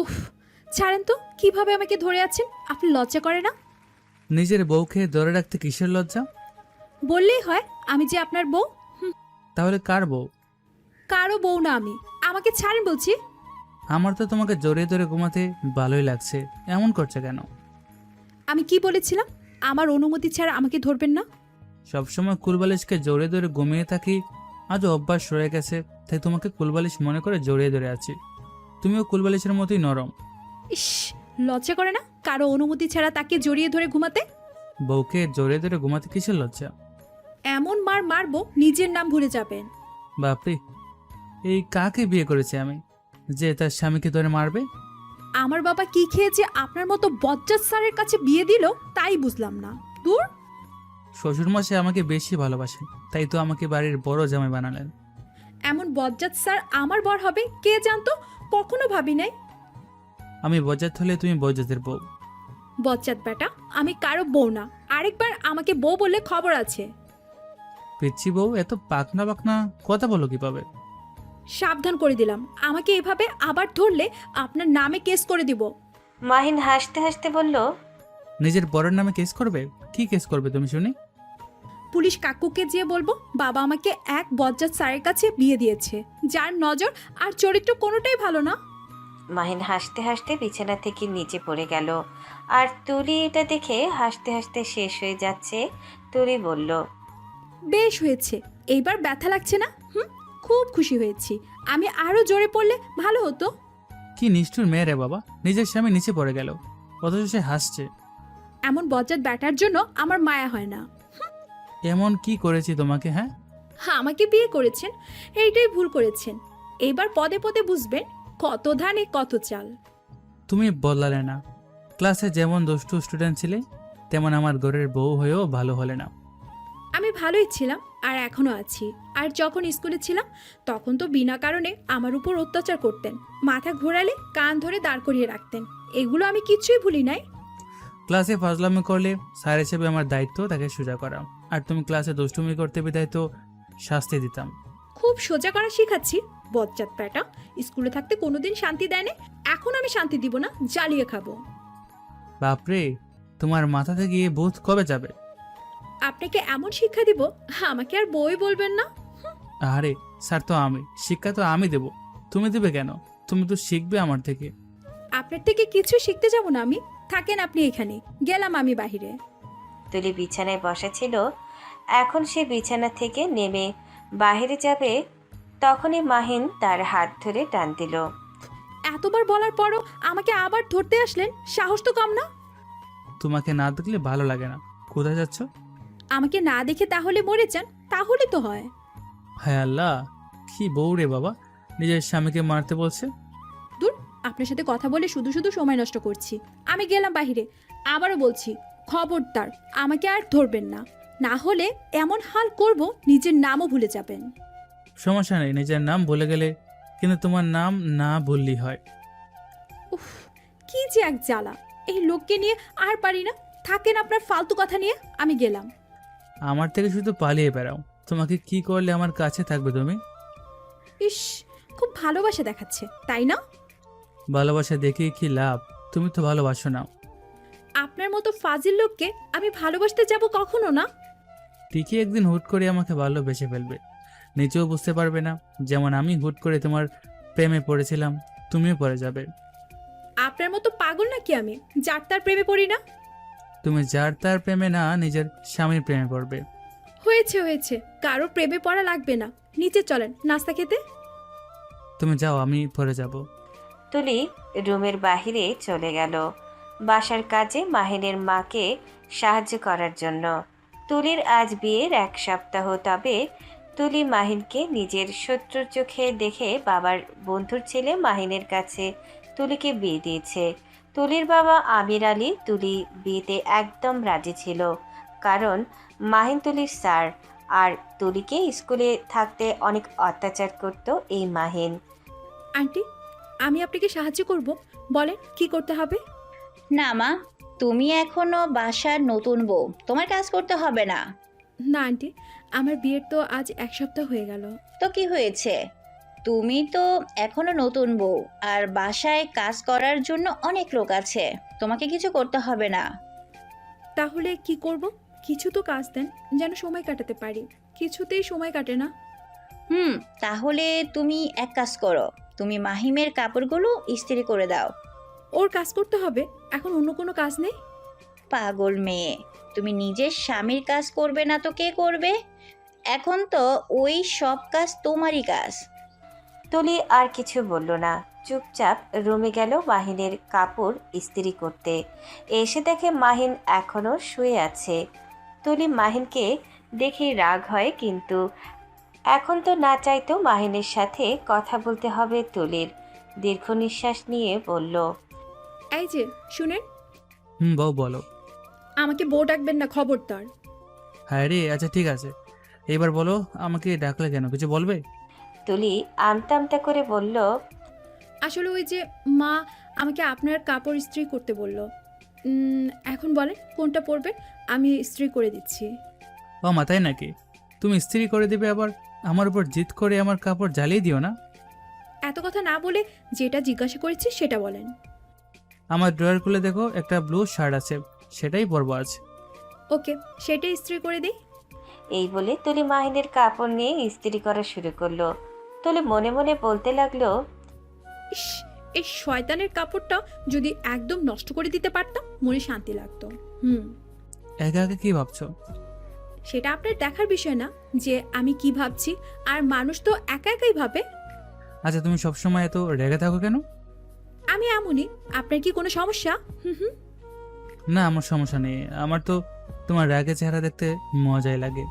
উফ, ছাড়েন তো, কিভাবে আমাকে ধরে আছেন? আপনি লজ্জা করে না? নিজের বউকে ধরে রাখতে কিসের লজ্জা? বললেই হয় আমি যে আপনার বউ। তাহলে কার বউ? কারো বউ না আমি। আমাকে ছাড়েন বলছি। আমার তো তোমাকে জড়িয়ে ধরে ঘুমাতে ভালোই লাগছে, এমন করছে কেন? আমি কি বলেছিলাম? আমার অনুমতি ছাড়া আমাকে ধরবেন না। সবসময় কুলবালিশকে জড়িয়ে ধরে ঘুমিয়ে থাকি, আজ অভ্যাস রয়ে গেছে, তাই তোমাকে কুলবালিশ মনে করে জড়িয়ে ধরে আছি। তুমিও কুলবালিশের মতোই নরম। ইস, লজ্জা করে না কারো অনুমতি ছাড়া তাকে জড়িয়ে ধরে ঘুমাতে? বউকে জড়িয়ে ধরে ঘুমাতে কিসের লজ্জা? এমন মার মারবো নিজের নাম ভুলে যাবেন। বাপরে, এই কাকে বিয়ে করেছি আমি যে তার স্বামীকে ধরে মারবে? আমার বাবা কি খেয়েছে আপনার মতো বজ্জাত স্যারের কাছে বিয়ে দিল তাই বুঝলাম না। দূর। শ্বশুরমশাই আমাকে বেশি ভালোবাসেন, তাই তো আমাকে বাড়ির বড় জামাই বানালেন। এমন বজ্জাত স্যার আমার বর হবে কে জানতো? কখনো ভাবি নাই। আমি বজ্জাত হলে তুমি বজ্জাতের বউ। বজ্জাত বেটা, আমি কারো বউ না। আরেকবার আমাকে বউ বললে খবর আছে। পিচ্ছি বউ এত পাকনা পাকনা কথা বলো কিভাবে? সাবধান করে দিলাম, আমাকে এভাবে আবার ধরলে আপনার নামে কেস করে দিব। মাহিন হাসতে হাসতে বলল, নিজের বরের নামে কেস করবে? কি কেস করবে তুমি শুনি? পুলিশ কাকুকে যেয়ে বলবো বাবা আমাকে এক বজ্জাত স্যারের কাছে বিয়ে দিয়েছে, যার নজর আর চরিত্র কোনোটাই ভালো না। মাহিন হাসতে হাসতে বিছানা থেকে নিচে পড়ে গেল। আর তুলি এটা দেখে হাসতে হাসতে শেষ হয়ে যাচ্ছে। তুলি বলল, বেশ হয়েছে, এইবার ব্যথা লাগছে না? খুব খুশি হয়েছি। আমি আরো জোরে পড়লে ভালো হতো। কি নিষ্ঠুর মেয়ে রে বাবা, নিজের স্বামী নিচে পড়ে গেল, অথচ সে হাসছে। এমন বজ্জাত ব্যাটার জন্য আমার মায়া হয় না। এমন কি করেছি তোমাকে? হ্যাঁ, আমাকে বিয়ে করেছেন, এইটাই ভুল করেছেন। এইবার পদে পদে বুঝবেন কত ধানে কত চাল। তুমি বদলালে না। ক্লাসে যেমন দুষ্টু স্টুডেন্ট ছিলে, তেমন আমার ঘরের বউ হয়েও ভালো হলে না। আমি ভালোই ছিলাম আর এখনো আছি। আর যখন স্কুলে ছিলাম তখন তো বিনা কারণে আমার উপর অত্যাচার করতেন, মাথা ঘোরালে কান ধরে দাঁড় করিয়ে রাখতেন। এগুলো আমি কিছুই ভুলি নাই। ক্লাসে ফাজলামি করলে স্যার হিসেবে আমার দায়িত্ব তাকে সোজা করা, আর তুমি ক্লাসে দুষ্টুমি করতে বিদায় তো শাস্তি দিতাম। খুব সোজা করা শিখাচ্ছি। বজ্জাত প্যাটা স্কুলে থাকতে কোনোদিন শান্তি দেয় না, এখন আমি শান্তি দিব না, জ্বালিয়ে খাবো। বাপরে, তোমার মাথা থেকে এ ভূত কবে যাবে? আপনাকে এমন শিক্ষা দিব আমাকে আর বই বলবেন না। আরে স্যার তো আমি, শিক্ষা তো আমি দেব, তুমি দেবে কেন? তুমি তো শিখবে আমার থেকে। আপনার থেকে কিছু শিখতে যাব না আমি। থাকেন আপনি এখানে, গেলাম আমি বাহিরে। তুলি বিছানায় বসা ছিল। এখন সে বিছানা থেকে নেমে বাইরে যাবে, তখনই মাহিন তার হাত ধরে টান দিল। এতবার বলার পরও আমাকে আবার ধরতে আসলেন, সাহস তো কম না। তোমাকে না দেখলে ভালো লাগে না। কোথায় যাচ্ছ? আমাকে না দেখে তাহলে মরে যান, তাহলে তো হয়। হায় আল্লাহ, কি বউ রে বাবা, নিজের স্বামীকে মারতে বলছে। দূর, আপনার সাথে কথা বলে শুধু শুধু সময় নষ্ট করছি। আমি গেলাম বাহিরে। আবারও বলছি, খবরদার আমাকে আর ধরবেন না, না হলে এমন হাল করব নিজের নামও ভুলে যাবেন। সমস্যা নেই, নিজের নাম ভুলে গেলে, কিন্তু তোমার নাম না ভুললেই হয়। উফ, কি যে এক জ্বালা। এই লোককে নিয়ে আর পারি না। থাকেন আপনার ফালতু কথা নিয়ে, আমি গেলাম। আমার থেকে শুধু পালিয়ে বেড়াও। তোমাকে কি করলে আমার কাছে থাকবে তুমি? ইস, খুব ভালোবাসা দেখাচ্ছে তাই না? ভালোবাসা দেখে কি লাভ? তুমি তো ভালোবাসো না। আপনার মতো ফাজিল লোককে আমি ভালোবাসতে যাব কখনো না। ঠিকই একদিন হুট করে আমাকে ভালোবেসে ফেলবে, নিজেও বুঝতে পারবে না। যেমন আমি হুট করে তোমার প্রেমে পড়েছিলাম, তুমিও পড়ে যাবে। আপনার মতো পাগল নাকি আমি, যার তার প্রেমে পড়ি না। তুমি যার তার প্রেমে না, নিজের স্বামীর প্রেমে পড়বে। হয়েছে হয়েছে, কারো প্রেমে পড়া লাগবে না। নিচে চলেন নাস্তা খেতে। তুমি যাও, আমি পরে যাব। তুলি রুমের বাহিরে চলে গেল বাসার কাজে মাহিনের মাকে সাহায্য করার জন্য। তুলির আজ বিয়ের 1 সপ্তাহ, তবে তুলি মাহিনকে নিজের শত্রুর চোখে দেখে বাবার বন্ধুর ছেলে মাহিনের কাছে তুলিকে বিয়ে দিয়েছে। তুলির বাবা আমির আলী তুলি বিয়েতে একদম রাজি ছিল, কারণ মাহিন তুলির স্যার, আর তুলিকে স্কুলে থাকতে অনেক অত্যাচার করত এই মাহিন। আন্টি, আমি আপনাকে সাহায্য করব, বলেন কি করতে হবে। না মা, তুমি এখনো বাসার নতুন বউ, তোমার কাজ করতে হবে না। না আন্টি, আমার বিয়ের তো আজ 1 সপ্তাহ হয়ে গেল। তো কি হয়েছে? তুমি তো এখনো নতুন বউ, আর বাসায় কাজ করার জন্য অনেক লোক আছে, তোমাকে কিছু করতে হবে না। তাহলে কি করব? কিছু তো কাজ দেন, যেন সময় কাটাতে পারি। কিছুতেই সময় কাটে না। তাহলে তুমি এক কাজ করো, তুমি মাহিমের কাপড়গুলো ইস্ত্রি করে দাও। ওর কাজ করতে হবে? এখন অন্য কোনো কাজ নেই? পাগল মেয়ে, তুমি নিজের স্বামীর কাজ করবে না তো কে করবে? এখন তো ওই সব কাজ তোমারই কাজ। তুলি আর কিছু বলল না, চুপচাপ রুমে গেল মাহিনের কাপড় ইস্ত্রি করতে। এসে দেখে মাহিন এখনো শুয়ে আছে। তুলি মাহিনকে দেখে রাগ হয়, কিন্তু এখন তো না চাইতেও মাহিনের সাথে কথা বলতে হবে তুলির। দীর্ঘ নিঃশ্বাস নিয়ে বলল, এই যে শুনেন, বউ বলো। আমাকে বউ ডাকবেন না, খবরদার। হ্যাঁ রে, আচ্ছা ঠিক আছে, এবার বলো আমাকে ডাকলে কেন, কিছু বলবে? তুলি আমতা আমতা করে বলল, আসলে ওই যে মা আমাকে আপনার কাপড় ইস্ত্রি করতে বলল। এখন বলেন কোনটা পরবেন, আমি ইস্ত্রি করে দিচ্ছি। ও মাথায় নাকি? তুমি ইস্ত্রি করে দিবে, আবার আমার উপর জিদ করে আমার কাপড় জ্বালিয়ে দিও না। এত কথা না বলে যেটা জিজ্ঞাসা করেছি সেটা বলেন। আমার ড্রয়ার খুলে দেখো, একটা ব্লু শার্ট আছে, সেটাই পরবো আজ। ওকে, সেটাই ইস্ত্রি করে দিই। এই বলে তুলি মাহিনের কাপড় নিয়ে ইস্ত্রি করা শুরু করলো। তুলি মনে মনে বলতে লাগলো, ইস, এই শয়তানের কাপড়টা যদি একদম নষ্ট করে দিতে পারতাম মনে শান্তি লাগতো। একা একা কি ভাবছো? সেটা আপনার দেখার বিষয় না যে আমি কি ভাবছি, আর মানুষ তো একা একাই ভাবে। আচ্ছা তুমি সবসময় এত রেগে থাকো কেন? আমি এমনই। আপনার কি কোনো সমস্যা? হুম। না, আমার সমস্যা নেই, আমার তো তোমার রাগে চেহারা দেখতে মজাই লাগে।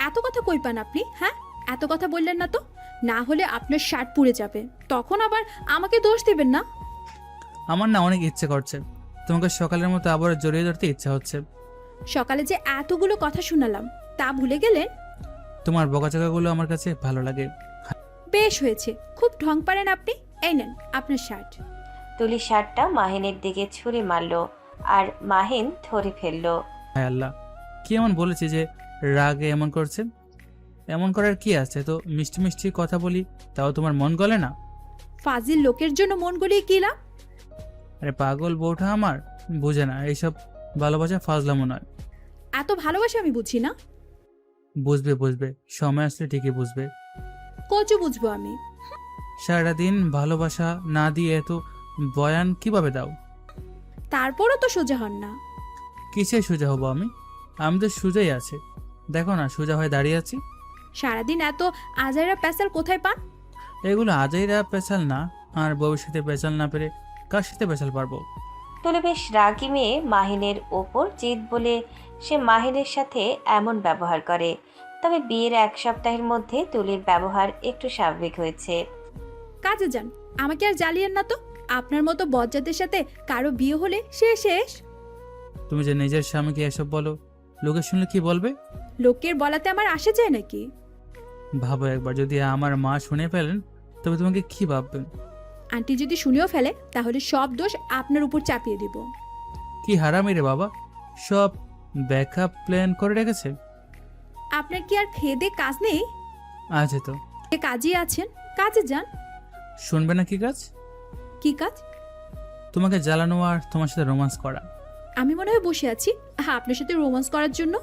এত কথা কই পান আপনি? হ্যাঁ, এত কথা বললেন না তো, না হলে আপনার শার্ট পুড়ে যাবে, তখন আবার আমাকে দোষ দেবেন না। আমার না অনেক ইচ্ছে করছে, তোমাকে সকালের মতো আবার জড়িয়ে ধরতে ইচ্ছা হচ্ছে। সকালে যে এতগুলো কথা শুনালাম তা ভুলে গেলেন? তোমার বকাচকাগুলো আমার কাছে ভালো লাগে। বেশ হয়েছে, খুব ঢং পারেন আপনি। এই নেন আপনার শার্ট। তুলি শার্টটা মাহিনের দিকে ছুঁড়ে মারলো, আর মাহিন ধরে ফেললো। হায় আল্লাহ, কি এমন বলেছি যে রাগে এমন করছে? এমন করার কি আছে, তো মিষ্টি মিষ্টি কথা বলি, তাও তোমার মন গলে না? ফাজিল লোকের জন্য মন গলিয়ে কি লাভ? আরে পাগল বউটা আমার বুঝে না এইসব ভালোবাসা, ফাজলামো নয়। এত ভালোবাসা আমি বুঝি না। বুঝবে বুঝবে, সময় আসলে ঠিকই বুঝবে। কচু বুঝবো আমি? সারাদিন ভালোবাসা না দিয়ে এত বয়ান কিভাবে দাও? তারপরও তো সোজা হন না। কিসে সোজা হবো আমি? আমি তো সোজাই আছে, দেখো না সোজা হয়ে দাঁড়িয়ে আছি। সারাদিন এত আজাইরা প্যাসাল কোথায় পান? এগুলো আজাইরা পেঁচাল না, আর ভবিষ্যতে পেঁচাল না পেরে কার সাথে পেঁচাল পারবো? তুলি বেশ রাগী মেয়ে মাহিনের ওপর জিদ বলে সে মাহিনের সাথে এমন ব্যবহার করে। তবে বিয়ের 1 সপ্তাহের মধ্যে তুলির ব্যবহার একটু স্বাভাবিক হয়েছে। কাজে যান, আমাকে আর জ্বালিয়েন না তো। আপনার মতো বজ্জাতের সাথে কারো বিয়ে হলে সে শেষ। তুমি যে নিজের স্বামীকে এসব বলো, লোকে শুনলে কি বলবে? লোকের বলাতে আমার আসে যায় নাকি? ভাবো একবার, যদি আমার মা শুনে ফেলেন তবে তোমাকে কি ভাববেন? আন্টি যদি শুনেও ফেলে তাহলে সব দোষ আপনার উপর চাপিয়ে দিব। কি হারামি রে বাবা, সব ব্যাকআপ প্ল্যান করে রেখেছে। আপনার কি আর খেয়ে দে কাজ নেই? আছে তো। যে কাজই আছেন, কাজে যান। শুনবে না কি কাজ? কি কাজ? তোমাকে জ্বালানো আর তোমার সাথে রোমান্স করা। আমি মনে হয় বসে আছি আপনার সাথে রোমান্স করার জন্য।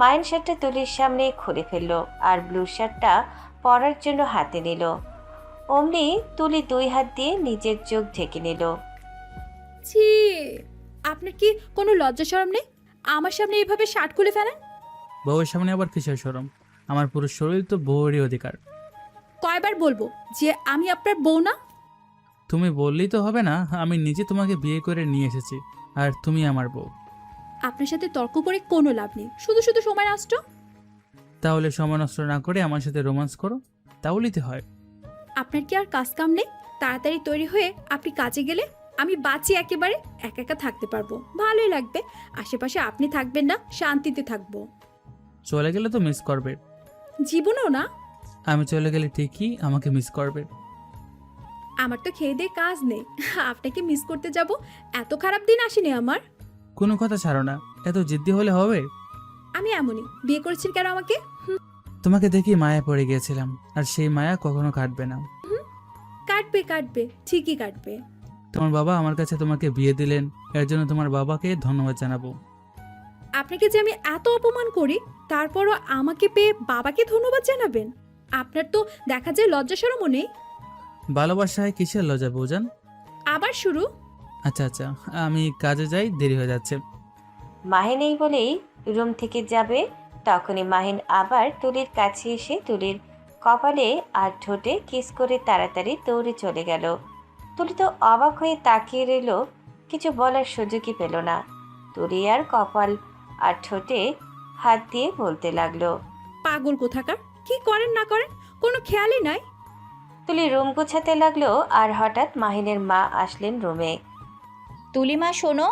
মাহিন শার্টটা তুলির সামনে খুলে ফেললো, আর ব্লু শার্টটা পরার জন্য হাতে নিল। অমনি তুলি 2 হাত দিয়ে নিজের চোখ ঢেকে নিল। ছি, আপনার কি কোনো লজ্জা শরম নেই? আমার সামনে এইভাবে শার্ট খুলে ফেলেন। বউয়ের সামনে আবার কিসের শরম? আমার পুরো শরীর তো বউয়েরই অধিকার। কয়বার বলবো যে আমি আপনার বউ না? তুমি বললেই তো হবে না, আমি নিজে তোমাকে বিয়ে করে নিয়ে এসেছি, আর তুমি আমার বউ। আপনার সাথে তর্ক করে কোনো লাভ নেই, শুধু শুধু সময় নষ্ট। তাহলে সময় নষ্ট না করে আমার সাথে রোমান্স করো, তাহলেই তো হয়। আপনার কি আর কাজ কাম নেই? তাড়াতাড়ি তৈরি হয়ে আপনি কাজে গেলে আমি বাঁচি, একেবারে একা একা থাকতে পারবো, ভালোই লাগবে। আশেপাশে আপনি থাকবেন না, শান্তিতে থাকবো। চলে গেলে তো মিস করবে। জীবনেও না। আমি চলে গেলে ঠিকই আমাকে মিস করবে। আমার তো খেয়ে দিয়ে কাজ নেই, আপনাকে মিস করতে যাব? এত খারাপ দিন আসেনি আমার। কোনো কথা ছাড়ো না, এত জিদ্দি হলে হবে? আমি এমনই। বিয়ে করেছেন কেন আমাকে? তোমাকে দেখি মায়া পড়ে গিয়েছিলাম, আর সেই মায়া কখনো কাটবে না। কাটবে কাটবে, ঠিকই কাটবে। তোমার বাবা আমার কাছে তোমাকে বিয়ে দিলেন, এর জন্য তোমার বাবাকে ধন্যবাদ জানাবো। আপনাকে যে আমি এত অপমান করি, তারপরও আমাকে পেয়ে বাবাকে ধন্যবাদ জানাবেন? আপনার তো দেখা যায় লজ্জা শরমও নেই। ভালোবাসায় কিসের লজ্জা বৌজান? আবার শুরু? আচ্ছা আচ্ছা, আমি কাজে যাই, দেরি হয়ে যাচ্ছে। মাহিন এই বলেই রুম থেকে যাবে, তখনই মাহিন আবার তুলির কাছে এসে তুলির কপালে আর ঠোঁটে কিস করে তাড়াতাড়ি দৌড়ে চলে গেল। তুলি তো অবাক হয়ে তাকিয়ে রইল, কিছু বলার সুযোগই পেল না। তুলি আর কপাল আর ঠোঁটে হাত দিয়ে বলতে লাগলো, পাগল কোথাকার, কি করেন না করেন কোনো খেয়ালই নাই। তুলি রুম গোছাতে লাগলো আর হঠাৎ মাহিনের মা আসলেন রুমে। তুলিমা শোনো,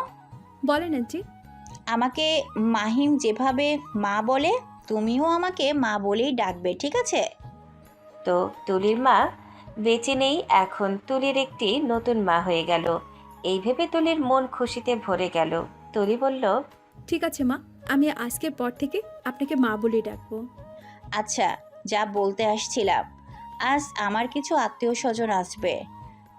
বলেন আন্টি। আমাকে মাহিম যেভাবে মা বলে তুমিও আমাকে মা বলেই ডাকবে, ঠিক আছে? তো তুলির মা বেঁচে নেই, এখন তুলির একটি নতুন মা হয়ে গেল। এই ভেবে তুলির মন খুশিতে ভরে গেল। তুলি বলল, ঠিক আছে মা, আমি আজকের পর থেকে আপনাকে মা বলেই ডাকবো। আচ্ছা, যা বলতে আসছিলাম, আজ আমার কিছু আত্মীয় স্বজন আসবে।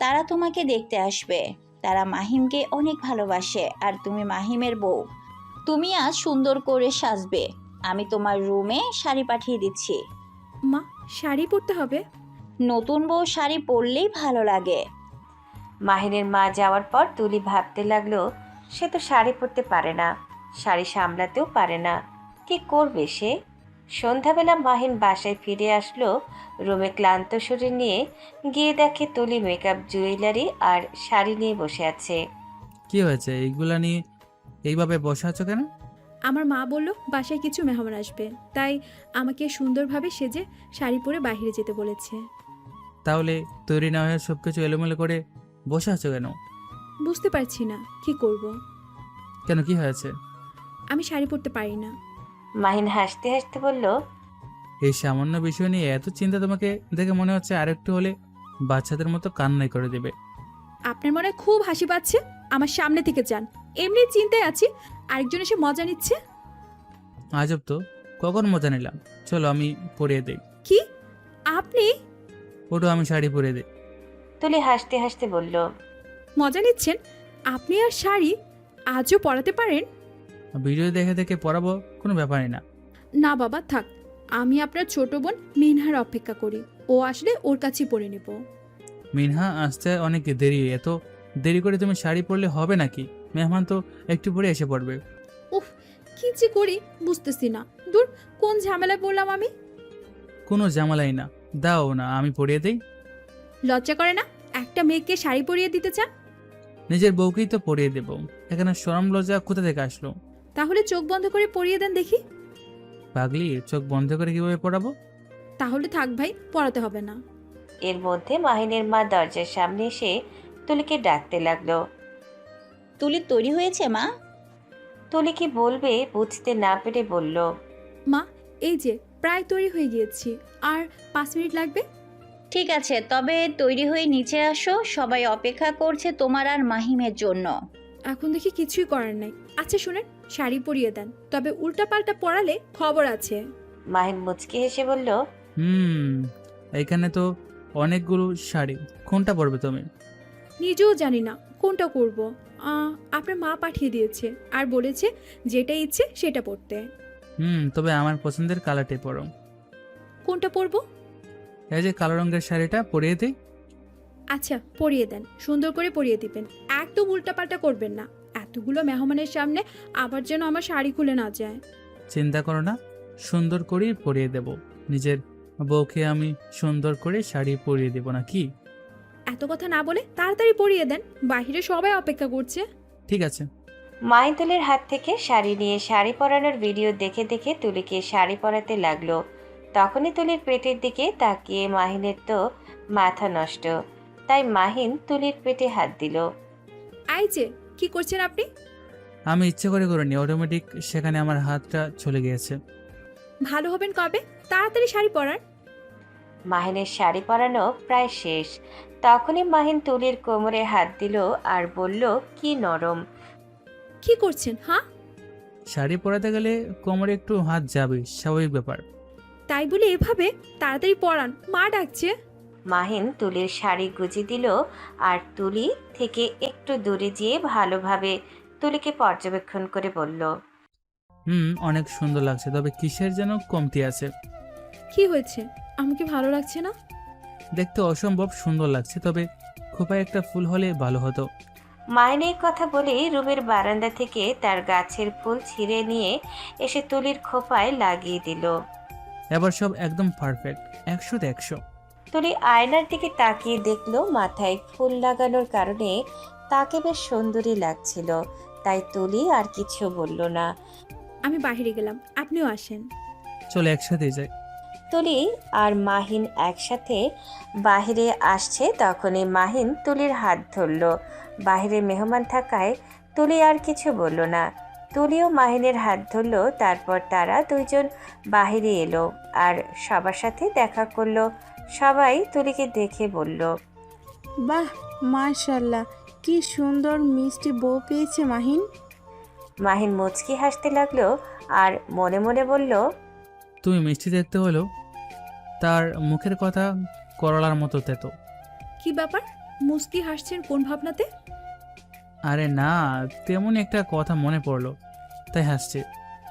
তারা তোমাকে দেখতে আসবে। তারা মাহিমকে অনেক ভালোবাসে, আর তুমি মাহিমের বউ। তুমি আজ সুন্দর করে সাজবে। আমি তোমার রুমে শাড়ি পাঠিয়ে দিচ্ছি। মা, শাড়ি পরতে হবে? নতুন বউ শাড়ি পরলেই ভালো লাগে। মাহিনের মা যাওয়ার পর তুলি ভাবতে লাগলো, সে তো শাড়ি পরতে পারে না, শাড়ি সামলাতেও পারে না, কি করবে সে? সন্ধ্যাবেলা মাহিন বাসায় ফিরে আসলো। রুমে ক্লান্ত শরীর নিয়ে গিয়ে দেখে তুলি মেকআপ, জুয়েলারি আর শাড়ি নিয়ে বসে আছে। কি হয়েছে, এইগুলা নিয়ে এইভাবে বসে আছো কেন? আমার মা বলল বাসায় কিছু মেহমান আসবে, তাই আমাকে সুন্দরভাবে সেজে শাড়ি পরে বাইরে যেতে বলেছে। তাহলে তৈরি না হয়ে সবকিছু এলোমেলো করে বসে আছো কেন? বুঝতে পারছি না কি করব। কেন, কি হয়েছে? আমি শাড়ি পরতে পারি না। মাহিন হাসতে হাসতে বলল, এই সামান্য বিষয় নিয়ে এত চিন্তা? তোমাকে দেখে মনে হচ্ছে আরেকটু হলে বাচ্চাদের মতো কান্নাই করে দেবে। আপনার মনে হয় খুব হাসি পাচ্ছে? আমার সামনে থেকে যান, এমনি চিন্তায় আছি, আরেকজন এসে মজা নিচ্ছে। আজব তো, কখন মজা নিলাম? চলো আমি পরিয়ে দেই। কি? আপনি ওটো, আমি শাড়ি পরিয়ে দেই। তুলি হাসতে হাসতে বলল, মজা নিচ্ছেন? আপনি আর শাড়ি আজও পরাতে পারেন? ভিডিও দেখে দেখে পড়াবো, কোনো ব্যাপারই না। না বাবা থাক, আমি আপনার ছোট বোন মিনহার অপেক্ষা করি, ও আসলে ওর কাছেই পরে নেব। মিনহা আসতে অনেক দেরি, এত দেরি করে তুমি শাড়ি পরলে হবে নাকি? মেহমান তো একটু পরে এসে পড়বে। উফ, কি যে করি বুঝতেছি না। দূর, কোন ঝামেলায় পড়লাম আমি। কোনো ঝামেলাই না, দাও না আমি পরিয়ে দেই। লজ্জা করে না একটা মেয়েকে শাড়ি পরিয়ে দিতে চান? নিজের বউকেই তো পরিয়ে দেবো, এখানে শরম লজ্জা কোথা থেকে আসলো? তাহলে চোখ বন্ধ করে পরিয়ে দেন দেখি। পাগলি, চোখ বন্ধ করে কিভাবে পড়াবো? তাহলে থাক ভাই, পড়াতে হবে না। এর মধ্যে মাহিনের মা দরজার সামনে এসে তুলিকে ডাকতে লাগলো। তুলি তৈরি হয়েছে মা? তুলি কি বলবে বুঝতে না পেরে বলল, মা, এই যে প্রায় তৈরি হয়ে গিয়েছি, আর 5 মিনিট লাগবে। ঠিক আছে, তবে তৈরি হয়ে নিচে আসো, সবাই অপেক্ষা করছে তোমার আর মাহিমের জন্য। এখন দেখি কিছুই করার নাই। আচ্ছা শুনেন, শাড়ি পরিয়ে দেন, তবে উল্টাপাল্টা পরালে খবর আছে। মাহিন মুচকি হেসে বলল, এইখানে তো অনেকগুলো শাড়ি, কোনটা পরবে তুমি? নিজেও জানি না কোনটা করব। আপনার মা পাঠিয়ে দিয়েছে আর বলেছে যেটা ইচ্ছে সেটা পরতে। তবে আমার পছন্দের কালারটাই পরো। কোনটা পরবো? এই যে কালো রঙের শাড়িটা পরিয়ে দিই। আচ্ছা পরিয়ে দেন, সুন্দর করে পরিয়ে দিবেন, একদম উল্টাপাল্টা করবেন না। এতগুলো মেহমানের সামনে আবার যেন আমার শাড়ি খুলে না যায়। চিন্তা করো না, সুন্দর করেই পরিয়ে দেব। নিজের বউকে আমি সুন্দর করে শাড়ি পরিয়ে দেব না কি? এত কথা না বলে তাড়াতাড়ি পরিয়ে দেন, বাইরে সবাই অপেক্ষা করছে। ঠিক আছে। মাহিন তুলির হাত থেকে শাড়ি নিয়ে শাড়ি পরানোর ভিডিও দেখে দেখে তুলিকে শাড়ি পরাতে লাগলো। তখনই তুলির পেটের দিকে তাকিয়ে মাহিনের তো মাথা নষ্ট, তাই মাহিন তুলির পেটে হাত দিল। আই যে, কি করছেন আপনি? আমি ইচ্ছে করে করিনি, অটোমেটিক সেখানে আমার হাতটা চলে গিয়েছে। ভালো হবেন কবে? তাড়াতাড়ি শাড়ি পরার। মাহিনের শাড়ি পরানো প্রায় শেষ, তখনই মাহিন তুলির কোমরে হাত দিল আর বলল, কি নরম। কি করছেন? হ্যাঁ, শাড়ি পরাতে গেলে কোমরে একটু হাত যাবে, স্বাভাবিক ব্যাপার। তাই বলে এভাবে তাড়াতাড়ি পরান, মা ডাকছে। মাহিন তুলির শাড়ি গুজিয়ে দিল আর তুলি থেকে একটু দূরে যেয়ে ভালোভাবে তুলিকে পর্যবেক্ষণ করে বলল, অনেক সুন্দর লাগছে, তবে কিসের যেন কমতি আছে। কি হয়েছে? আমাকে ভালো লাগছে না? দেখতে অসম্ভব সুন্দর লাগছে, তবে খোপায় একটা ফুল হলে ভালো হতো। মাহিনের কথা বলেই রুমের বারান্দা থেকে তার গাছের ফুল ছিঁড়ে নিয়ে এসে তুলির খোপায় লাগিয়ে দিল। এবার সব একদম পারফেক্ট, 100তে 100। তুলি আয়নার দিকে তাকিয়ে দেখলো মাথায় ফুল লাগানোর কারণে তাকে বেশ সুন্দরী লাগছিল। তাই তুলি আর কিছু বলল না। আমি বাইরে গেলাম, আপনিও আসেন। চলো একসাথেই যাই। তুলি আর মাহিন একসাথে বাহিরে আসছে, তখনই মাহিন তুলির হাত ধরল। বাহিরে মেহমান থাকায় তুলি আর কিছু বলল না। তুলিও মাহিনের হাত ধরল। তারপর তারা দুইজন বাহিরে এলো আর সবার সাথে দেখা করলো। সবাই তুলিকে দেখে বলল, বাহ, মাশাল্লাহ, কি সুন্দর মিষ্টি বউ পেয়েছে মাহিন। মাহিন মুচকি হাসতে লাগলো আর মনে মনে বলল, তুমি মিষ্টি দেখতে হলেও তার মুখের কথা করলার মতো তেতো। কি ব্যাপার, মুস্কি হাসছেন কোন ভাবনাতে? আরে না, তেমন একটা কথা মনে পড়লো তাই হাসছে।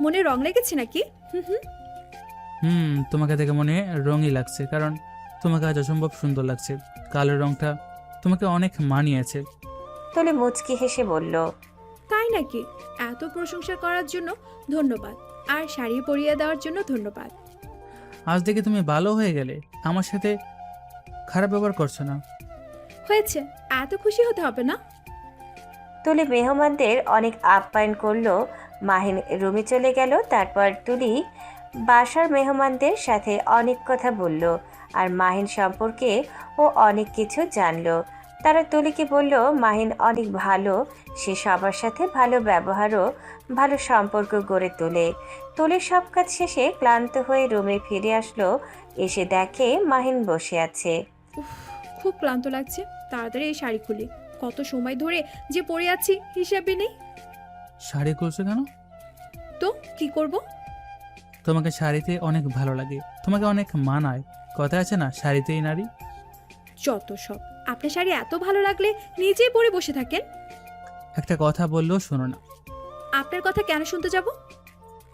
মনে রং লেগেছে নাকি? তোমাকে দেখে মনে রঙই লাগছে, কারণ তোমাকে আজ অসম্ভব সুন্দর লাগছে। কালো রংটা তোমাকে অনেক মানিয়েছে। তুলি মুচকি হেসে বলল, তাই নাকি? এত প্রশংসা করার জন্য ধন্যবাদ, আর শাড়ি পরিয়ে দেওয়ার জন্য ধন্যবাদ। আজ দেখে তুমি ভালো হয়ে গেলে, আমার সাথে খারাপ ব্যবহার করছো না। হয়েছে, এত খুশি হতে হবে না। তুলি মেহমানদের অনেক আপ্যায়ন করলো। মাহিন রুমে চলে গেল। তারপর তুলি বাসার মেহমানদের সাথে অনেক কথা বলল আর মাহিন সম্পর্কে ও অনেক কিছু জানলো। তারা তুলিকে বলল মাহিন অনেক ভালো, সে সবার সাথে ভালো ব্যবহারও ভালো সম্পর্ক গড়ে তোলে। তুলির সব কাজ শেষে ক্লান্ত হয়ে রুমে ফিরে আসলো। এসে দেখে মাহিন বসে আছে। উফ, খুব ক্লান্ত লাগছে, তাড়াতাড়ি এই শাড়ি খুলি। কত সময় ধরে যে পরে আছি হিসাবে নেই। শাড়ি খুলছো কেন? তো কি করব? তোমাকে শাড়িতে অনেক ভালো লাগে, তোমাকে অনেক মানায়। কথা আছে না, শাড়িতেই নারী। যত সব, আপনার শাড়ি এত ভালো লাগলে নিজেই পরে বসে থাকেন। একটা কথা বললেও শোনো না। আপনার কথা কেন শুনতে যাব?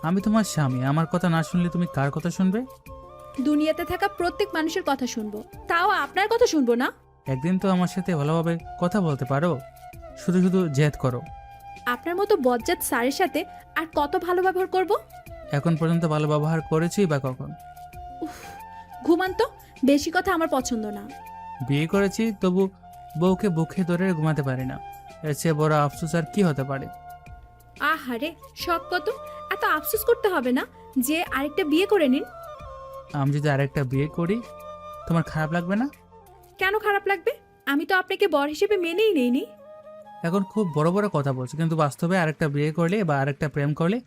আমি তোমার স্বামী, আমার কথা না শুনলে তুমি কার কথা শুনবে? দুনিয়াতে থাকা প্রত্যেক মানুষের কথা শুনবো, তাও আপনার কথা শুনবো না? একদিন তো আমার সাথে ভালোভাবে কথা বলতে পারো, শুধু শুধু জেদ করো। আপনার মতো বজ্জাত স্যারের সাথে আর কত ভালো ব্যবহার করব? এখন পর্যন্ত ভালো ব্যবহার করেছি বা কখন? ঘুমান তো, বেশি কথা আমার পছন্দ না। বিয়ে করেছি, তবু বউকে বুকে ধরে ঘুমাতে পারি না। এর চেয়ে বড় আফসোস আর কি হতে পারে? আহারে, শখ কত! এত আফসোস করতে হবে না, যে আরেকটা বিয়ে করে নিন। আমি যদি আরেকটা বিয়ে করি, তোমার খারাপ লাগবে না? কেন খারাপ লাগবে? আমি তো আপনাকে বর হিসেবে মেনেই নেইনি। এখন খুব বড় বড় কথা বলছো, কিন্তু বাস্তবে আরেকটা বিয়ে করলে বা আরেকটা প্রেম করলে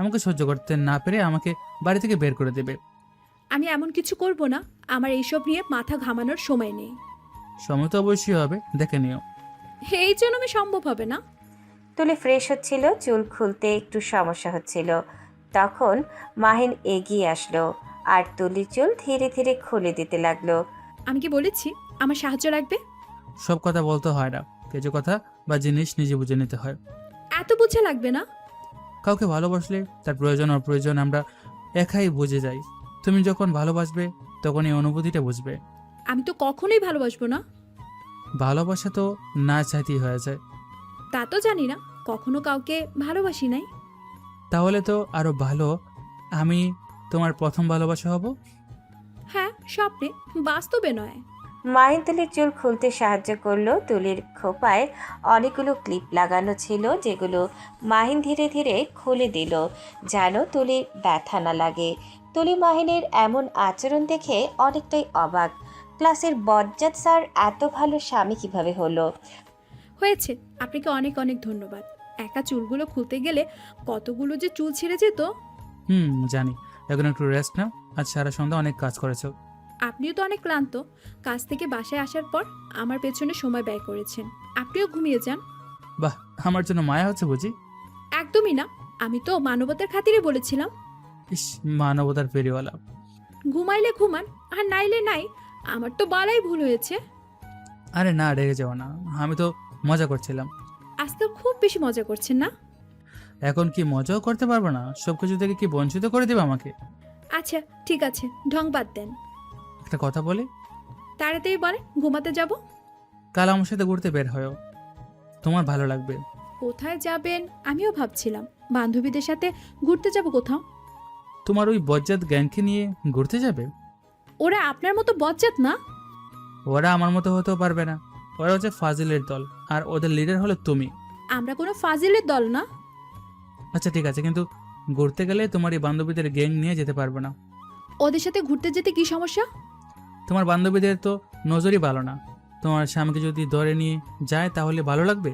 আমাকে সহ্য করতে না পেরে আমাকে বাড়ি থেকে বের করে দেবে। আমি এমন কিছু করব না, আমার এইসব নিয়ে মাথা ঘামানোর সময় নেই। সময় তো অবশ্যই হবে, দেখে নিও। এই জন্য আমি সম্ভব হবে না। তুলি ফ্রেশ হচ্ছিল, চুল খুলতে একটু সমস্যা হচ্ছিল। তখন মাহিন এগিয়ে আসলো আর তুলির চুল ধীরে ধীরে খুলে দিতে লাগলো। আমি কি বলেছি আমার সাহায্য লাগবে? সব কথা বলতে হয় না, কিছু কথা বা জিনিস নিজে বুঝে নিতে হয়। এত বুঝে লাগবে না। কাউকে ভালোবাসলে তার প্রয়োজন অপ্রয়োজন আমরা একাই বুঝে যাই। তুমি যখন ভালোবাসবে তখন এই অনুভূতিটা বুঝবে। আমি তো কখনোই ভালোবাসবো না। ভালোবাসা তো না চাইতেই হয়ে যায়। তা তো জানি না, কখনো কাউকে ভালোবাসি নাই। তাহলে তো আরো ভালো, আমি তোমার প্রথম ভালোবাসা হব। হ্যাঁ, স্বপ্নে, বাস্তবে নয়। মাহিন তুলির চুল খুলতে সাহায্য করলো। তুলির খোপায় অনেকগুলো ক্লিপ লাগানো ছিল, যেগুলো মাহিন ধীরে ধীরে খুলে দিল যেন তুলির ব্যথা না লাগে। তুলি মাহিনের এমন আচরণ দেখে অনেকটাই অবাক। ক্লাসের বজ্জাত স্যার এত ভালো স্বামী কিভাবে হলো? হয়েছে, আপনাকে অনেক অনেক ধন্যবাদ। একা চুলগুলো খুলতে গেলে কতগুলো যে চুল ছিঁড়ে যেত। জানি। এখন একটু রেস্ট নাও, আজ সারা সন্ধ্যা অনেক কাজ করেছো। আপনিও তো অনেক ক্লান্ত। কাজ থেকে বাসায় আসার পর আমার পেছনে সময় ব্যয় করেছেন। আপনিও ঘুমিয়ে যান। বাহ, আমার জন্য মায়া হচ্ছে বুঝি? একদমই না, আমি তো মানবতার খাতিরে বলেছিলাম। ইস, মানবতার ফেরিওয়ালা। ঘুমাইলে ঘুমান আর নাইলে নাই। আমার তো বালাই ভুল হয়েছে। আরে না, রেগে যাও না, আমি তো মজা করছিলাম। আজকাল খুব বেশি মজা করছেন না? এখন কি মজাও করতে পারবো না? সবকিছু থেকে কি বঞ্চিত করে দেবে আমাকে? আচ্ছা ঠিক আছে, ঢং বাদ দেন। একটা কথা বলি, তাড়াতাড়ি বলেন, ঘুমাতে যাব। কাল আমার সাথে ঘুরতে বের হয়েও, তোমার ভালো লাগবে। কোথায় যাবেন আমিও ভাবছিলাম। বান্ধবীদের সাথে ঘুরতে যাব কোথাও। তোমার ওই বজ্জাত গ্যাংকে নিয়ে ঘুরতে যাবে? ওরা আপনার মতো বজ্জাত না। ওরা আমার মতো হতেও পারবে না। ওরা হচ্ছে ফাজিলের দল, আর ওদের লিডার হলো তুমি। আমরা কোনো ফাজিলের দল না। আচ্ছা ঠিক আছে, কিন্তু ঘুরতে গেলে তোমার এই বান্ধবীদের গ্যাং নিয়ে যেতে পারবে না। ওদের সাথে ঘুরতে যেতে কি সমস্যা? তোমার বান্ধবীদের তো নজরই ভালো না। তোমার স্বামীকে যদি ধরে নিয়ে যায় তাহলে ভালো লাগবে?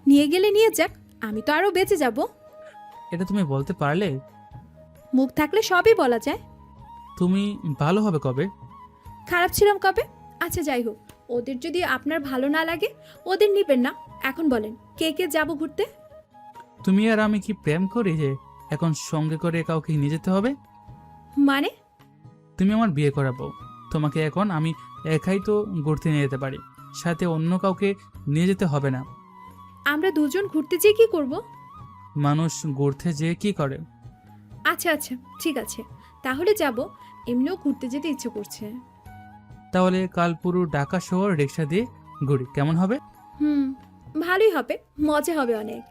নিয়ে গেলে নিয়ে যাক, আমি তো আরো বেঁচে যাব। এটা তুমি বলতে পারলে? মুখ থাকলে সবই বলা যায়। তুমি ভালো হবে কবে? খারাপ ছিলাম কবে? আচ্ছা যাই হোক, ওদের যদি আপনার ভালো না লাগে ওদের নিবেন না। এখন বলেন কে কে যাব ঘুরতে? তুমি আর আমি কি প্রেম করি যে এখন সঙ্গে করে কাউকে নিয়ে যেতে হবে? মানে? তুমি আমার বিয়ে করাবো, তোমাকে এখন আমি একাই তো ঘুরতে নিয়ে যেতে পারি, সাথে অন্য কাউকে নিয়ে যেতে হবে না। আমরা দুজন ঘুরতে যেয়ে কি করব? মানুষ ঘুরতে যেয়ে কি করে? আচ্ছা আচ্ছা ঠিক আছে, তাহলে যাব। এমনিও ঘুরতে যেতে ইচ্ছে করছে। তাহলে কাল পুরো ঢাকা শহর রিক্সা দিয়ে ঘুরি, কেমন হবে? হুম, ভালোই হবে, মজা হবে অনেক।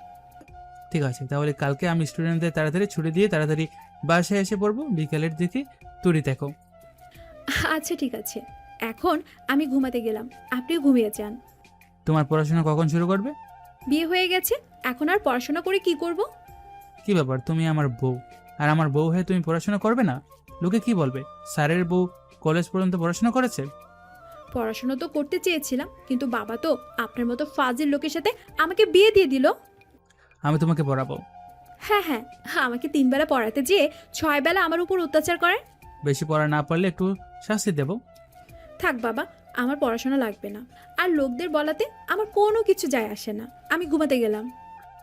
ঠিক আছে, তাহলে কালকে আমি স্টুডেন্টদের তাড়াতাড়ি ছুটি দিয়ে তাড়াতাড়ি বাসায় এসে পড়বো, বিকেলের দিকে তুরি দেখো। আচ্ছা ঠিক আছে, এখন আমি ঘুমাতে গেলাম, আপনিও ঘুমিয়ে যান। তোমার পড়াশোনা কখন শুরু করবে? বিয়ে হয়ে গেছে, এখন আর পড়াশোনা করে কি করব? কি ব্যাপার, তুমি আমার বউ, আর আমার বউ হয়ে তুমি পড়াশোনা করবে না? লোকে কি বলবে? স্যারের বউ কলেজ পর্যন্ত পড়াশোনা করেছে। পড়াশোনা তো করতে চেয়েছিলাম, কিন্তু বাবা তো আপনার মতো ফাজিল লোকের সাথে আমাকে বিয়ে দিয়ে দিল। আমি তোমাকে পড়াবো। হ্যাঁ হ্যাঁ, আমাকে 3 বেলা পড়াতে যেয়ে 6 বেলা আমার উপর অত্যাচার করেন। বেশি পড়া না পারলে একটু শাস্তি দেব। থাক বাবা, আমার পড়াশোনা লাগবে না। আর লোকদের বলাতে আমার কোনো কিছু যায় আসে না। আমি ঘুমাতে গেলাম।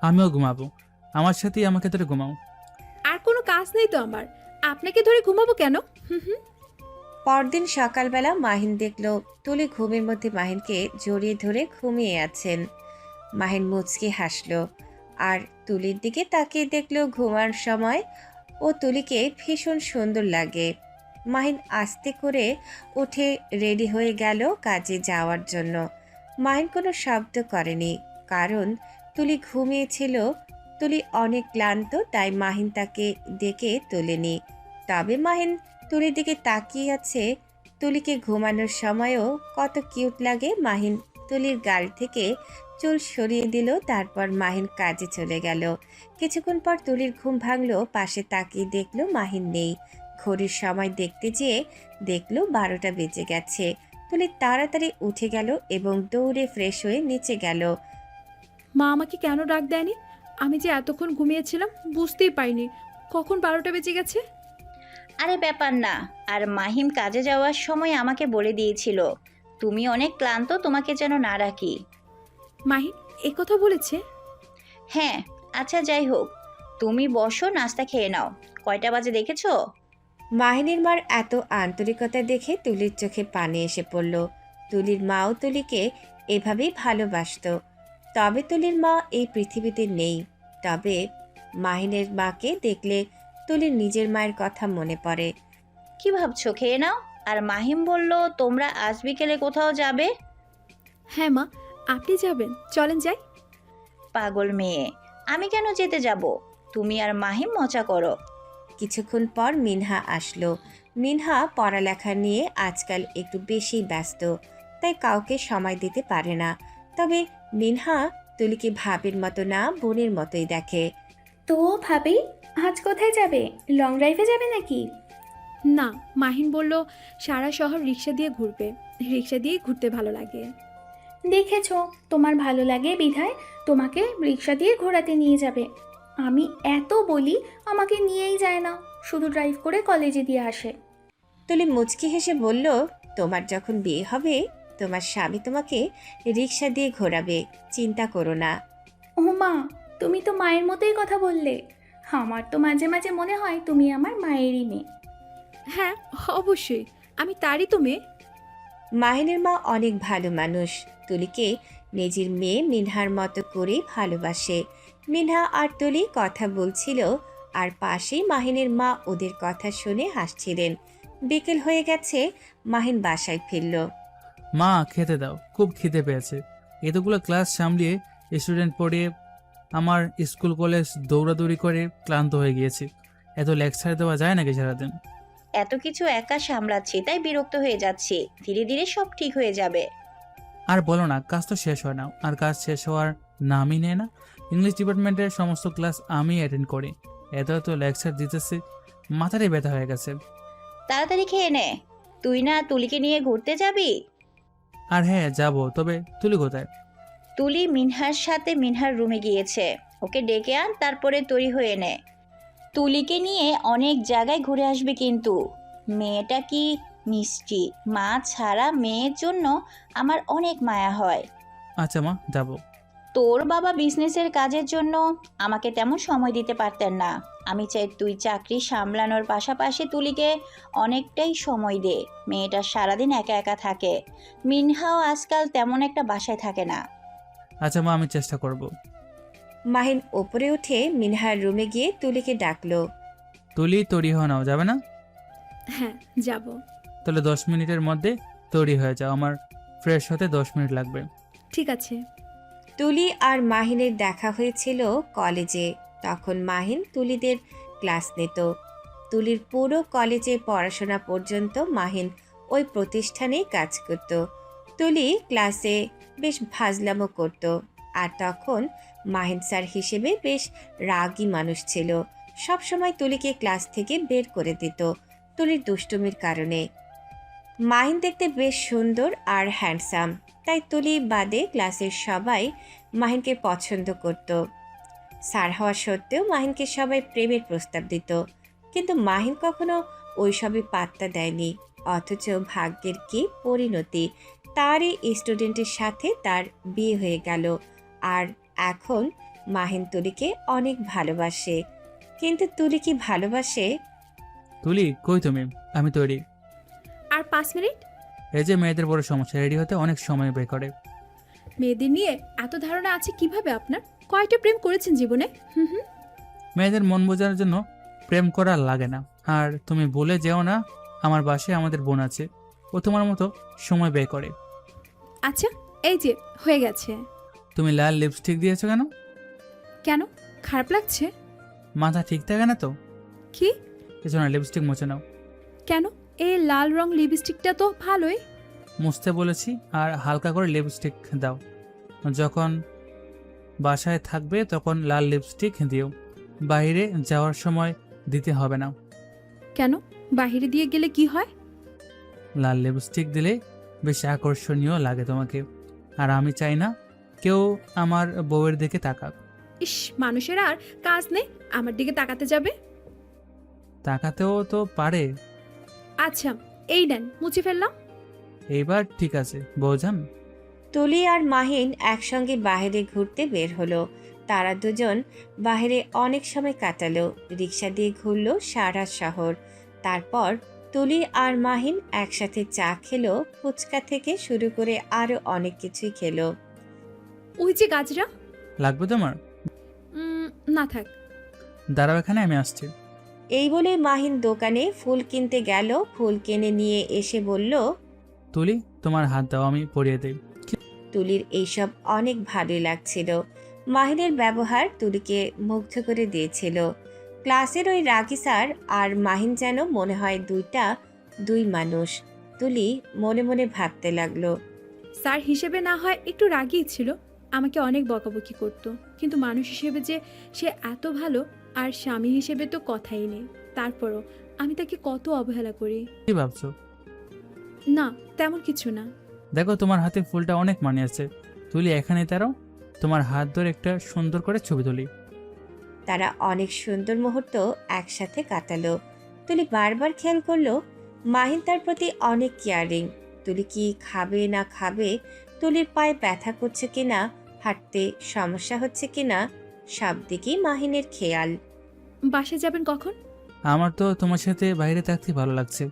আমিও ঘুমাবো, আমার সাথেই আমাকে ধরে ঘুমাও। আর কোনো কাজ নেই তো আমার, আপনাকে ধরে ঘুমাবো কেন? হুম হুম। পরদিন সকালবেলা মাহিন দেখল তুলি ঘুমের মধ্যে মাহিনকে জড়িয়ে ধরে ঘুমিয়ে আছেন। মাহিন মুচকি হাসল আর তুলির দিকে তাকিয়ে দেখল ঘুমার সময় ও তুলিকে ভীষণ সুন্দর লাগে। মাহিন আস্তে করে উঠে রেডি হয়ে গেল কাজে যাওয়ার জন্য। মাহিন কোনো শব্দ করেনি, কারণ তুলি ঘুমিয়েছিল। তুলি অনেক ক্লান্ত, তাই মাহিন তাকে ডেকে তোলেনি। তবে মাহিন তুলির দিকে তাকিয়ে আছে। তুলিকে ঘুমানোর সময়ও কত কিউট লাগে। মাহিন তুলির গাল থেকে চুল সরিয়ে দিল, তারপর মাহিন কাজে চলে গেল। কিছুক্ষণ পর তুলির ঘুম ভাঙলো, পাশে তাকিয়ে দেখলো মাহিন নেই। ঘড়ির সময় দেখতে যেয়ে দেখলো 12টা বেজে গেছে। তুলি তাড়াতাড়ি উঠে গেল এবং দৌড়ে ফ্রেশ হয়ে নিচে গেল। মা আমাকে কেন ডাক দেয়নি? আমি যে এতক্ষণ ঘুমিয়েছিলাম বুঝতেই পাইনি কখন 12টা বেজে গেছে। আরে ব্যাপার না। আর মাহিম কাজে যাওয়ার সময় আমাকে বলে দিয়েছিল তুমি অনেক ক্লান্ত, তোমাকে যেন না রাখি। মাহিন কথা বলেছে? হ্যাঁ। আচ্ছা যাই হোক, তুমি বসো, নাস্তা খেয়ে নাও। কয়টা বাজে দেখেছো? মাহিনের মার এত আন্তরিকতা দেখে তুলির চোখে পানি এসে পড়ল। তুলির মাও তুলিকে এভাবেই ভালোবাসতো। তবে তুলির মা এই পৃথিবীতে নেই। তবে মাহিনের মাকে দেখলে তুলির নিজের মায়ের কথা মনে পড়ে। কি ভাবছো? খেয়ে নাও। আর মাহিম বলল তোমরা আজ বিকেলে কোথাও যাবে। হ্যাঁ মা, আপনি যাবেন, চলেন যাই। পাগল মেয়ে, আমি কেন যেতে যাব? তুমি আর মাহিম মজা করো। কিছুক্ষণ পর মিনহা আসলো। মিনহা পড়ালেখা নিয়ে আজকাল একটু বেশি ব্যস্ত, তাই কাউকে সময় দিতে পারে না। তবে মিনহা তুলিকে ভাবির মতো না, বোনের মতোই দেখে। তো ভাবি, আজ কোথায় যাবে? লং ড্রাইভে যাবে নাকি? না, মাহিন বলল সারা শহর রিক্সা দিয়ে ঘুরবে। রিক্সা দিয়েই ঘুরতে ভালো লাগে। দেখেছো, তোমার ভালো লাগে বিধায় তোমাকে রিক্সা দিয়ে ঘোরাতে নিয়ে যাবে। আমি এত বলি, আমাকে নিয়েই যায় না, শুধু ড্রাইভ করে কলেজে দিয়ে আসে। তুলি মুচকি হেসে বলল, তোমার যখন বিয়ে হবে তোমার স্বামী তোমাকে রিক্সা দিয়ে ঘোরাবে, চিন্তা করো না। ও মা, তুমি তো মায়ের মতোই কথা বললে। আমার তো মাঝে মাঝে মনে হয় তুমি আমার মায়েরই মেয়ে। হ্যাঁ, অবশ্যই। আমি তারই তো মেয়ে। মাহিনের মা অনেক ভালো মানুষ। তুলিকে নিজের মেয়ে মিনহার মতো করেই ভালোবাসে। মিনহা আর তুলি কথা বলছিল, আর পাশেই মাহিনের মা ওদের কথা শুনে হাসছিলেন। বিকেল হয়ে গেছে, মাহিন বাসায় ফিরল। মা, খেতে দাও, খুব খিদে পেয়েছে। এতগুলো ক্লাস সামলিয়ে, স্টুডেন্ট পড়িয়ে, আমার স্কুল কলেজ দৌড়াদৌড়ি করে ক্লান্ত হয়ে গিয়েছি। এত লেকচার দেওয়া যায় নাকি সারাদিন? এত কিছু একা সামলাচ্ছি তাই বিরক্ত হয়ে যাচ্ছি। ধীরে ধীরে সব ঠিক হয়ে যাবে। আর বলো না, কাজ তো শেষ হয় না, আর কাজ শেষ হওয়ার নামই নেয় না। ইংলিশ ডিপার্টমেন্টের সমস্ত ক্লাস আমি অ্যাটেন্ড করি। এত এত লেকচার দিতেছে, মাথাটাই ব্যথা হয়ে গেছে। তাড়াতাড়ি খেয়ে নে। তুই না তুলিকে নিয়ে ঘুরতে যাবি? আর হ্যাঁ, যাবো, তবে তুলি কোথায়? তুলি মিনহার সাথে মিনহার রুমে গিয়েছে। ওকে ডেকে আন, তারপরে তৈরি হয়ে নে। তুলিকে নিয়ে অনেক জায়গায় ঘুরে আসবে কিন্তু। মেয়েটা কি মিষ্টি! মা ছাড়া মেয়ের জন্য আমার অনেক মায়া হয়। আচ্ছা মা, যাবো। তোর বাবা বিজনেসের কাজের জন্য আমাকে তেমন সময় দিতে পারতেন না। আমি চাই তুই চাকরি সামলানোর পাশাপাশি তুলিকে অনেকটাই সময় দে। মেয়েটা সারাদিন একা একা থাকে। মিনহাও আজকাল তেমন একটা বাসায় থাকে না। আচ্ছা মা, আমি চেষ্টা করব। মাহিন ওপরে উঠে মিনহার রুমে গিয়ে তুলিকে ডাকলো। তুলি, তৈরি হয়ে নাও, যাবে না? হ্যাঁ, যাব। তাহলে 10 মিনিটের মধ্যে তৈরি হয়ে যাও, আমার ফ্রেশ হতে 10 মিনিট লাগবে। ঠিক আছে। তুলি আর মাহিনের দেখা হয়েছিল কলেজে। তখন মাহিন তুলিদের ক্লাস নিত। তুলির পুরো কলেজে পড়াশোনা পর্যন্ত মাহিন ওই প্রতিষ্ঠানেই কাজ করত। তুলি ক্লাসে বেশ ফাজলামো করত, আর তখন মাহিন স্যার হিসেবে বেশ রাগী মানুষ ছিল। সবসময় তুলিকে ক্লাস থেকে বের করে দিত তুলির দুষ্টুমির কারণে। মাহিন দেখতে বেশ সুন্দর আর হ্যান্ডসাম, তাই তুলি বাদে ক্লাসের সবাই মাহিনকে পছন্দ করত। স্যার হওয়া সত্ত্বেও মাহিনকে সবাই প্রেমের প্রস্তাব দিত, কিন্তু মাহিন কখনো ওইসবই পাত্তা দেয়নি। অথচ ভাগ্যের কি পরিণতি, তারই স্টুডেন্টের সাথে তার বিয়ে হয়ে গেল। আর এখন মাহিন তুলিকে অনেক ভালোবাসে। কিন্তু তুলি কি ভালোবাসে? তুলি, কই তুমি? আমি তৈরি। আর 5 মিনিট? এই যে মেয়েদের বড় সমস্যা, রেডি হতে অনেক সময় বের করে। মেয়েদের নিয়ে এত ধারণা আছে কিভাবে আপনার? কয়টা প্রেম করেছেন জীবনে? হুম হুম। মেয়েদের মন বোঝার জন্য প্রেম করা লাগে না। আর তুমি বলে যেও না, আমার বাসায় আমাদের বোন আছে, ও তোমার মতো সময় ব্যয় করে। আচ্ছা, এই যে হয়ে গেছে। তুমি লাল লিপস্টিক দিয়েছো কেন? কেন, খারাপ লাগছে? মাথা ঠিক থাকে না তো? কি? কিছু না, লিপস্টিক মুছে নাও। কেন? এই লাল রং লিপস্টিকটা তো ভালোই। মুছতে বলেছি, আর হালকা করে লিপস্টিক দাও। যখন বাসায় থাকবে তখন লাল লিপস্টিক দিও, বাইরে যাওয়ার সময় দিতে হবে না। কেন, বাহিরে দিয়ে গেলে কি হয়? লাল লিপস্টিক দিলে বেশ আকর্ষণীয় লাগে তোমাকে, আর আমি চাই না কেউ আমার বউয়ের দিকে তাকাক। ইস, মানুষের আর কাজ নেই আমার দিকে তাকাতে যাবে। তাকাতেও তো পারে। আচ্ছা, এই নেন, মুছে ফেললাম। এইবার ঠিক আছে বৌজান। তুলি আর মাহিন একসঙ্গে বাইরে ঘুরতে বের হলো। তারা দুজন বাইরে অনেক সময় কাটালো, রিক্সা দিয়ে ঘুরলো সারা শহর। তারপর তুলি আর মাহিন একসাথে চা খেলো, ফুচকা থেকে শুরু করে আরো অনেক কিছুই খেলো। ওই যে গাজরা। লাগবে তোমার? না থাক। দাঁড়াও এখানে, আমি আসছি। এই বলে মাহিন দোকানে ফুল কিনতে গেল। ফুল কিনে নিয়ে এসে বলল, তুলি, তোমার হাত দাও, আমি পরিয়ে দিই। তুলির এইসব অনেক ভালোই লাগছিল। মাহিনের ব্যবহার তুলিকে মুগ্ধ করে দিয়েছিল। ক্লাসের ওই রাগী স্যার আর মাহিন যেন মনে হয় দুই মানুষ। তুলি মনে মনে ভাবতে লাগলো। স্যার হিসেবে না হয় একটু রাগীই ছিল, আমাকে অনেক বকাবকি করতো, কিন্তু মানুষ হিসেবে যে সে এত ভালো, আর স্বামী হিসেবে তো কথাই নেই। তারপরও আমি তাকে কত অবহেলা করি। কি ভাবছো? না, তেমন কিছু না। দেখো, তোমার হাতে ফুলটা অনেক মানিয়েছে। তুলি, এখানে তারও তোমার হাত ধরে একটা সুন্দর করে ছবি তুলি। তারা অনেক সুন্দর মুহূর্ত একসাথে কাটালো। তুলি বারবার খেয়াল করলো মাহিন তার প্রতি অনেক কেয়ারিং। তুলি কি খাবে না খাবে, তুলির পায়ে ব্যথা করছে কিনা, হাঁটতে সমস্যা হচ্ছে কিনা, সব দিকেই মাহিনের খেয়াল। বাসায় যাবেন কখন? আমার তো তোমার সাথে বাইরে থাকতে ভালো লাগছে।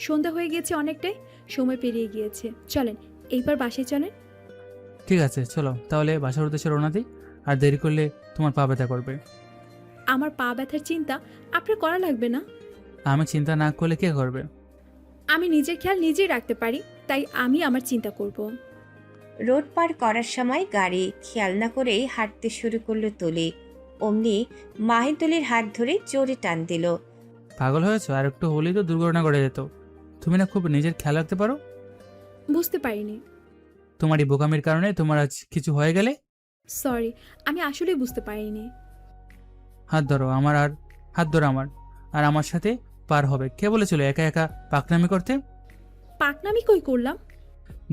সন্ধ্যা হয়ে গিয়েছে অনেকটাই, সময় পেরিয়ে গিয়েছে। চলেন এইবার বাসায় চলেন। ঠিক আছে চলো তাহলে বাসার উদ্দেশ্যে রওনা দিই, আর দেরি করলে তোমার পা ব্যথা করবে। আমার পা ব্যথার চিন্তা আপনার করা লাগবে না। আমি চিন্তা না করলে কে করবে? আমি নিজের খেয়াল নিজেই রাখতে পারি, তাই আমি আমার চিন্তা করব। রোড পার করার সময় গাড়ি খেয়াল না করেই হাঁটতে শুরু করলো তুলি। অমনি মাহিন তুলির হাত ধরে জোরে টান দিল। পাগল হয়েছো? আর একটু হলেই তো দুর্ঘটনা ঘটে যেত। তুমি না খুব নিজের খেয়াল রাখতে পারো। বুঝতে পারিনি। তোমার এই বোকামির কারণে তোমার আজ কিছু হয়ে গেলে। সরি, আমি আসলেই বুঝতে পারিনি। হাত ধরো আমার, আর হাত ধরো আমার, আর আমার সাথে পার হবে। কে বলেছিল একা একা পাকনামি করতে? পাকনামি কই করলাম?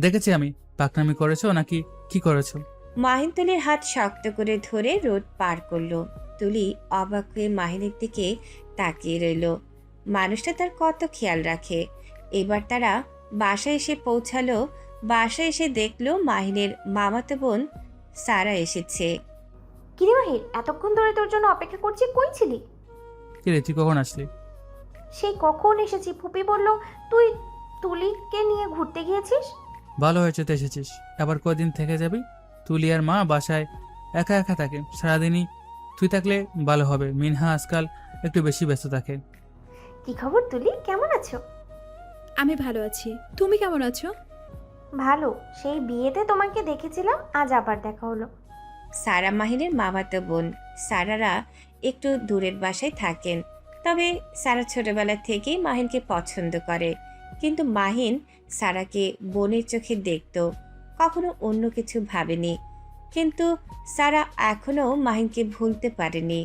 দেখেছি আমি পাকনামি করেছো নাকি কি করেছো। মাহিন তুলির হাত শক্ত করে ধরে রোড পার করলো। তুলি অবাক হয়ে মাহিনের দিকে তাকিয়ে রইল। মানুষটা তার কত খেয়াল রাখে। এবার তারা বাসায় এসে পৌঁছালো। বাসায় এসে দেখলো মাহিনের মামাতো বোন সারা এসেছে। কিরে মাহির, এতক্ষণ ধরে তোর জন্য অপেক্ষা করছি, কই ছিলি? কি রে তুই কখন আসলি? সেই কখন এসেছি, ফুপি বলল তুই তুলিকে নিয়ে ঘুরতে গিয়েছিস। ভালো হয়েছে তো এসেছিস। আবার কদিন থেকে যাবি? তুলি আর মা বাসায় একা একা থাকে সারাদিনই। তুই থাকলে ভালো হবে। মিনহা আজকাল একটু বেশি ব্যস্ত থাকে। কি খবর তুলি, কেমন আছো? আমি ভালো আছি, তুমি কেমন আছো? ভালো, সেই বিয়েতে তোমাকে দেখেছিলাম, আজ আবার দেখা হলো। সারা মাহিনের মামাতো বোন। সারারা একটু দূরের বাসায় থাকেন, তবে সারা ছোটবেলা থেকেই মাহিনকে পছন্দ করে। কিন্তু মাহিন সারাকে বোনের চোখে দেখত, কখনো অন্য কিছু ভাবেনি। কিন্তু সারা এখনো মাহিনকে ভুলতে পারেনি।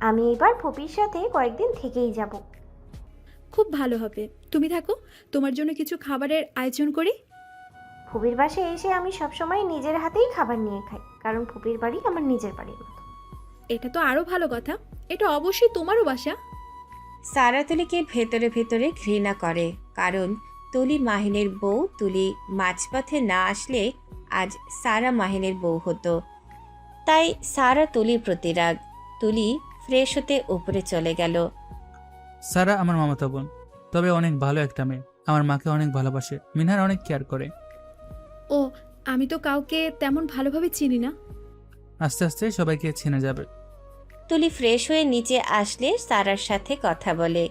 আমি এবার ফুপির সাথে কয়েকদিন থেকেই যাব। খুব ভালো হবে, তুমি থাকো। তোমার জন্য কিছু খাবারের আয়োজন করি। ফুপির বাসায় এসে আমি সবসময় নিজের হাতেই খাবার নিয়ে খাই, কারণ ফুপির বাড়ি আমার নিজের বাড়ির মতো। এটা তো আরো ভালো কথা, এটা অবশ্যই তোমারও বাসা। সারা তুলিকে ভেতরে ভেতরে ঘৃণা করে, কারণ তুলি মাহিনের বউ। তুলি মাঝপথে না আসলে আজ সারা মাহিনের বউ হতো। তাই সারা তুলির প্রতি রাগ। তুলি ফ্রেশ হতে উপরে চলে গেল। সারা আমার মামাতো বোন, তবে অনেক ভালো একটা মেয়ে। আমার মাকে অনেক ভালোবাসে, মিনহার অনেক কেয়ার করে। ও, আমি তো কাউকে তেমন ভালোভাবে চিনি না। আস্তে আস্তে সবাইকে চেনে যাবে। তুলি ফ্রেশ হয়ে নিচে আসলে সারার সাথে কথা বলে।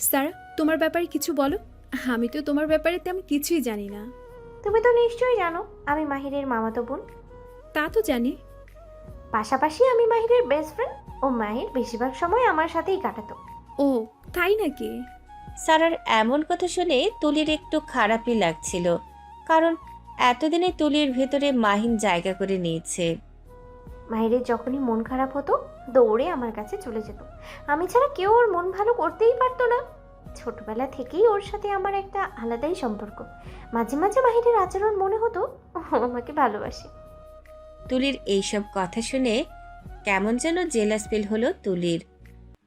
সারা, তোমার ব্যাপারে কিছু বলো। আমি তো তোমার ব্যাপারে তেমন কিছুই জানি না। তুমি তো নিশ্চয়ই জানো আমি মাহিরের মামাতো বোন। তা তো জানি। পাশাপাশি আমি মাহিরের বেস্ট ফ্রেন্ড, ও মাহির বেশিরভাগ সময় আমার সাথেই কাটাতো। ও, তাই নাকি? সারার এমন কথা শুনে তুলির একটু খারাপই লাগছিল, কারণ এতদিনে তুলির ভেতরে মাহিন জায়গা করে নিয়েছে। মাহিরের যখনই মন খারাপ হতো দৌড়ে আমার কাছে চলে যেত। আমি ছাড়া কেউ ওর মন ভালো করতেই পারতো না। ছোটবেলা থেকেই ওর সাথে আমার একটা আলাদাই সম্পর্ক। মাঝে মাঝে মাহিরের আচরণ মনে হতো ও আমাকে ভালোবাসে। তুলির এইসব কথা শুনে কেমন যেন জেলাস ফিল হলো তুলির।